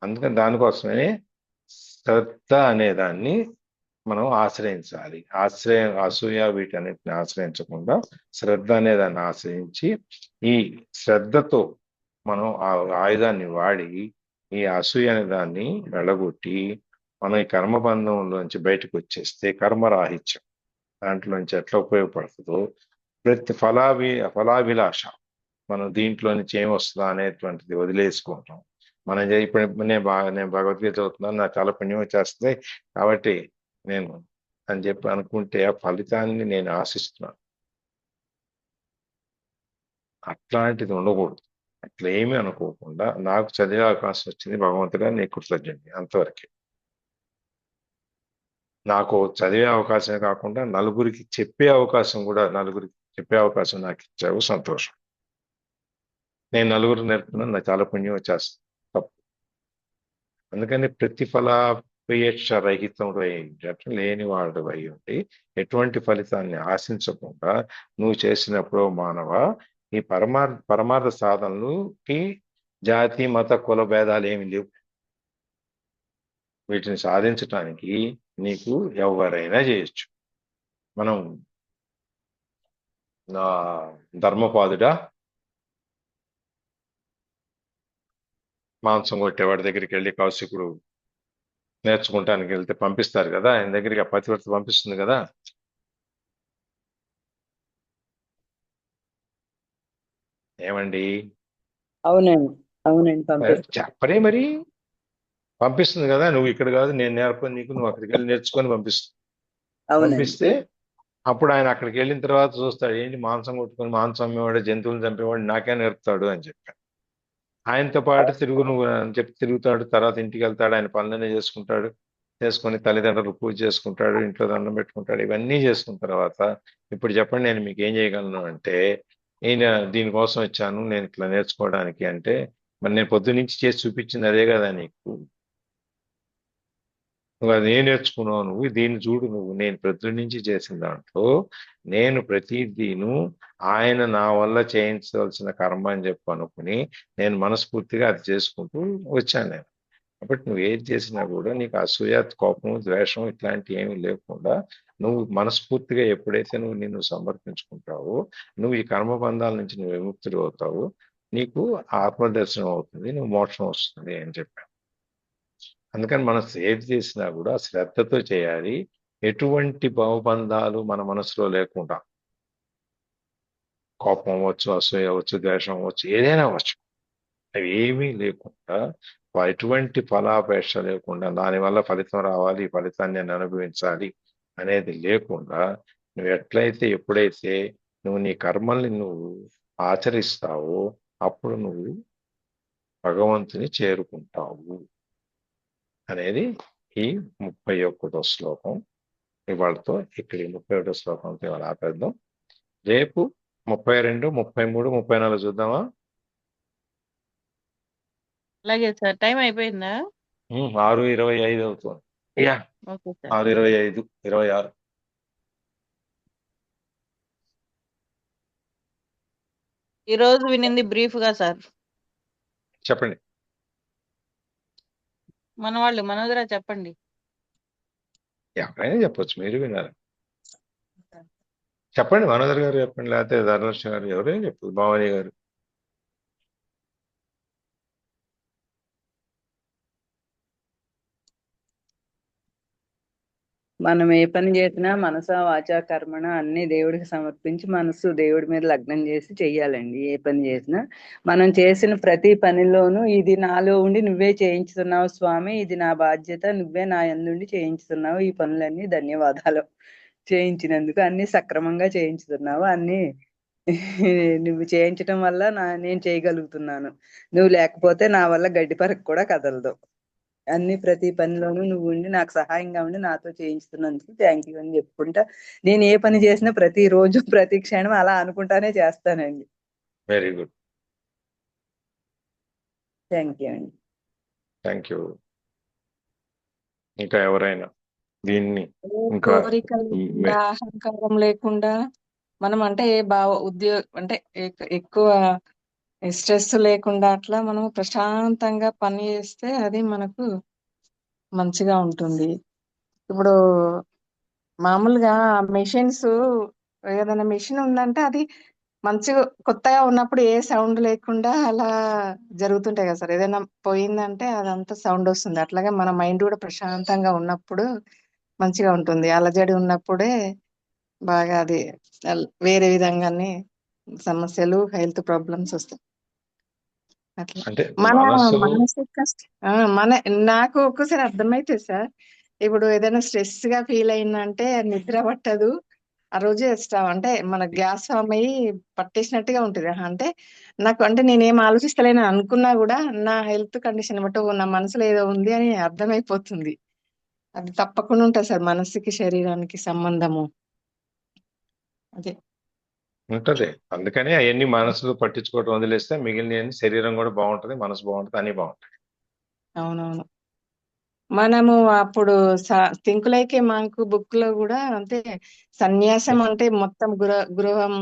అందుకని దానికోసమే శ్రద్ధ అనే దాన్ని మనం ఆశ్రయించాలి. అసూయ వీటన్నిటిని ఆశ్రయించకుండా శ్రద్ధ అనే దాన్ని ఆశ్రయించి ఈ శ్రద్ధతో మనం ఆ ఆయుధాన్ని వాడి ఈ అసూయ అనే దాన్ని వెళ్ళగొట్టి మనం ఈ కర్మబంధంలోంచి బయటకు వచ్చేస్తే కర్మరాహిత్యం, దాంట్లోంచి ఎట్లా ఉపయోగపడుతుందో ఫలాభిలాష మనం దీంట్లో నుంచి ఏం వస్తుందా అనేటువంటిది వదిలేసుకుంటాం. ఇప్పుడు నేను భగవద్గీత చదువుతున్నాను, నాకు చాలా పుణ్యం వచ్చేస్తుంది కాబట్టి నేను అని చెప్పి అనుకుంటే ఆ ఫలితాన్ని నేను ఆశిస్తున్నాను. అట్లాంటిది ఉండకూడదు. అట్లా ఏమీ అనుకోకుండా నాకు చదివే అవకాశం వచ్చింది భగవంతుడా నీ కృతజ్ఞుడిని, అంతవరకే. నాకు చదివే అవకాశమే కాకుండా నలుగురికి చెప్పే అవకాశం నాకు ఇచ్చావు, సంతోషం. నేను నలుగురు నేర్పుతున్నాను, నాకు చాలా పుణ్యం వచ్చేస్తుంది. తప్పు. అందుకని ప్రతిఫలాపేక్ష రహితమై లేని వాడు అయి ఉండి ఎటువంటి ఫలితాన్ని ఆశించకుండా నువ్వు చేసినప్పుడు మానవ ఈ పరమార్థ సాధనలుకి జాతి మత కుల భేదాలు ఏమి లేవు. వీటిని సాధించటానికి నీకు ఎవరైనా చేయొచ్చు. మనం ధర్మపాదుడా మాంసం కొట్టేవాడి దగ్గరికి వెళ్ళి కౌశికుడు నేర్చుకుంటానికి వెళ్తే పంపిస్తారు కదా, ఆయన దగ్గరికి ఆ పతివ్రత పంపిస్తుంది కదా. ఏమండి అవునండి, అవునండి, పంపిస్తాను. చెప్పరే మరి, పంపిస్తుంది కదా. నువ్వు ఇక్కడ కాదు నేను నేర్పని నీకు, నువ్వు అక్కడికి వెళ్ళి నేర్చుకొని పంపిస్తుంది. అవునండి, పంపిస్తే అప్పుడు ఆయన అక్కడికి వెళ్ళిన తర్వాత చూస్తాడు, ఏంటి మాంసం కొట్టుకొని మాంసం అమ్మేవాడు, జంతువులు చంపేవాడు నాకే నేర్పుతాడు అని చెప్పాను. ఆయనతో పాటు నువ్వు అని చెప్పి తిరుగుతాడు. తర్వాత ఇంటికి వెళ్తాడు, ఆయన పనులన్నీ చేసుకొని తల్లిదండ్రులు పూజ చేసుకుంటాడు, ఇంట్లో దండం పెట్టుకుంటాడు. ఇవన్నీ చేసుకున్న తర్వాత ఇప్పుడు చెప్పండి నేను మీకు ఏం చేయగలను అంటే, నేను దీనికోసం వచ్చాను, నేను ఇట్లా నేర్చుకోవడానికి అంటే, మరి నేను పొద్దు నుంచి చేసి చూపించింది అదే కదా నీకు. నువ్వు అది ఏం నేర్చుకున్నావు, నువ్వు దీన్ని చూడు, నేను ప్రతి నుంచి చేసిన దాంట్లో నేను ప్రతిదీను ఆయన నా వల్ల చేయించవలసిన కర్మ అని చెప్పి అనుకుని నేను మనస్ఫూర్తిగా అది చేసుకుంటూ వచ్చాను నేను. కాబట్టి నువ్వు ఏది చేసినా కూడా నీకు అసూయ, కోపం, ద్వేషం ఇట్లాంటివి ఏమీ లేకుండా నువ్వు మనస్ఫూర్తిగా ఎప్పుడైతే నువ్వు నిన్ను సమర్పించుకుంటావో నువ్వు ఈ కర్మబంధాల నుంచి నువ్వు విముక్తుడు అవుతావు, నీకు ఆత్మదర్శనం అవుతుంది, నువ్వు మోక్షం వస్తుంది అని చెప్పాను. అందుకని మనం ఏది చేసినా కూడా శ్రద్ధతో చేయాలి. ఎటువంటి భావబంధాలు మన మనసులో లేకుండా, కోపం అవ్వచ్చు, అసూయ అవ్వచ్చు, ద్వేషం అవ్వచ్చు, ఏదైనా అవ్వచ్చు, అవి ఏమీ లేకుండా ఎటువంటి ఫలాపేక్ష లేకుండా దానివల్ల ఫలితం రావాలి, ఈ ఫలితాన్ని నేను అనుభవించాలి అనేది లేకుండా నువ్వు ఎప్పుడైతే నువ్వు నీ కర్మల్ని నువ్వు ఆచరిస్తావో అప్పుడు నువ్వు భగవంతుని చేరుకుంటావు అనేది ఈ 31వ శ్లోకం. ఇవాళతో ఇక్కడ 31వ శ్లోకంతో ఇవాళ ఆపేద్దాం. రేపు 32, 33, 34 చూద్దామా? అలాగే సార్. టైం అయిపోయిందా? 6:25 అవుతుంది. Yeah, okay sir. 6:25, 26. ఈ రోజు వినింది బ్రీఫ్ గా సార్. చెప్పండి. మన వాళ్ళు మనోదరా చెప్పండి. ఎవరైనా చెప్పొచ్చు, మీరు వినాలి. చెప్పండి, మనోదర్ గారు చెప్పండి, లేకపోతే ధనలక్ష్మి గారు, ఎవరైనా చెప్పదు, భావని గారు. మనం ఏ పని చేసినా మనస వాచ కర్మణ అన్ని దేవుడికి సమర్పించి మనసు దేవుడి మీద లగ్నం చేసి చెయ్యాలండి. ఏ పని చేసినా మనం చేసిన ప్రతి పనిలోనూ ఇది నాలో ఉండి నువ్వే చేయించుతున్నావు స్వామి, ఇది నా బాధ్యత, నువ్వే నా యందుండి చేయించుతున్నావు ఈ పనులన్నీ, ధన్యవాదాలు చేయించినందుకు, అన్ని సక్రమంగా చేయించుతున్నావు, అన్ని నువ్వు చేయించడం వల్ల నేను చేయగలుగుతున్నాను, నువ్వు లేకపోతే నా వల్ల గడ్డి పరకు కూడా కదలదు, అన్ని ప్రతి పనిలోనూ నువ్వు ఉండి నాకు సహాయంగా ఉండి నాతో చేయించుతున్నందుకు థ్యాంక్ యూ అని చెప్పుకుంటా నేను ఏ పని చేసినా ప్రతి రోజు ప్రతి క్షణం అలా అనుకుంటానే చేస్తానండి. వెరీ గుడ్, థ్యాంక్ యూ అండి. Thank you. ఇంకా ఎవరైనా దీన్ని ఇంకా కోరిక లేకుండా, అహంకారం లేకుండా, మనం అంటే అంటే ఎక్కువ స్ట్రెస్ లేకుండా అట్లా మనం ప్రశాంతంగా పని చేస్తే అది మనకు మంచిగా ఉంటుంది. ఇప్పుడు మామూలుగా మెషిన్స్, ఏదైనా మెషిన్ ఉందంటే అది మంచిగా కొత్తగా ఉన్నప్పుడు ఏ సౌండ్ లేకుండా అలా జరుగుతుంటాయి కదా సార్. ఏదైనా పోయిందంటే అదంతా సౌండ్ వస్తుంది. అట్లాగే మన మైండ్ కూడా ప్రశాంతంగా ఉన్నప్పుడు మంచిగా ఉంటుంది. అలజడి ఉన్నప్పుడే బాగా అది వేరే విధంగానే సమస్యలు, హెల్త్ ప్రాబ్లమ్స్ వస్తాయి. అట్లా అంటే మన మనసులో మానసిక మన నాకు ఒక్కసారి అర్థమైతే సార్, ఇప్పుడు ఏదైనా స్ట్రెస్ గా ఫీల్ అయిందంటే నిద్ర పట్టదు. ఆ రోజు అంటే మన గ్యాస్ ఫామ్ అయ్యి పట్టేసినట్టుగా ఉంటుంది. అంటే నాకు అంటే నేనేం ఆలోచిస్తలేను అనుకున్నా కూడా నా హెల్త్ కండిషన్ బట్టి నా మనసులో ఏదో ఉంది అని అర్థమైపోతుంది. అది తప్పకుండా ఉంటుంది సార్, మనసుకి శరీరానికి సంబంధము. అదే. ఉంటది. అందుకని అవన్నీ మనసులో పట్టించుకోవడం వదిలేస్తే మిగిలిన శరీరం కూడా బాగుంటది, మనసు బాగుంటది, అన్ని బాగుంటాయి. అవునవును. మనము అప్పుడు థింకులైకే మంకు బుక్ లో కూడా అంతే, సన్యాసం అంటే మొత్తం గృహం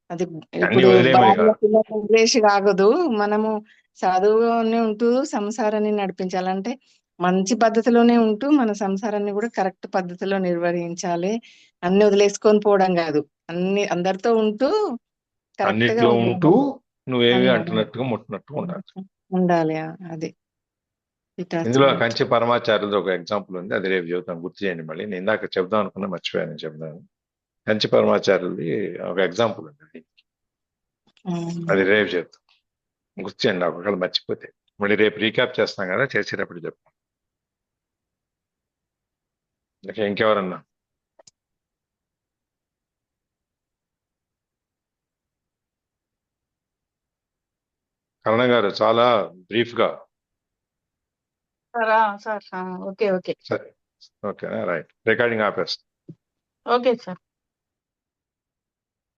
అది. అన్ని ఇప్పుడు వదిలేయమని భార్య కాదు. పిల్లలు వదిలేసి కాగదు. మనము సాధువుగానే ఉంటూ సంసారాన్ని నడిపించాలంటే మంచి పద్ధతిలోనే ఉంటూ మన సంసారాన్ని కూడా కరెక్ట్ పద్ధతిలో నిర్వహించాలి. అన్ని వదిలేసుకొని పోవడం కాదు, అన్ని అందరితో ఉంటూ కరెక్ట్ గా అన్నిట్లో ఉంటూ ఉండాలి. నువ్వేవి అని అంటున్నట్టుగా ముట్టున్నట్టుగా ఉండాలి. ఉండాలి. అది ఇందులో డిటాచ్మెంట్. కంచి పరమాచార్యులది ఒక ఎగ్జాంపుల్ ఉంది, అది రేపు చెబుతాను, గుర్తు చేయండి మళ్ళీ. నేను ఇందాక చెప్దాం అనుకున్నా, మర్చిపోయాను చెప్దాను. కంచి పరమాచార్యులది ఒక ఎగ్జాంపుల్ ఉంది, అది రేపు చెప్తాను. గుర్తు చేయండి నాకు ఒకవేళ మర్చిపోతే. మళ్ళీ రేపు రీక్యాప్ చేస్తాం కదా, చేసేటప్పుడు చెప్తాను. ఇంకెవరన్నా? కరుణ గారు చాలా బ్రీఫ్ గా. సార్ ఓకే ఓకే సరే, ఓకే, రైట్. రికార్డింగ్ ఆపేస్తాం. Okay sir.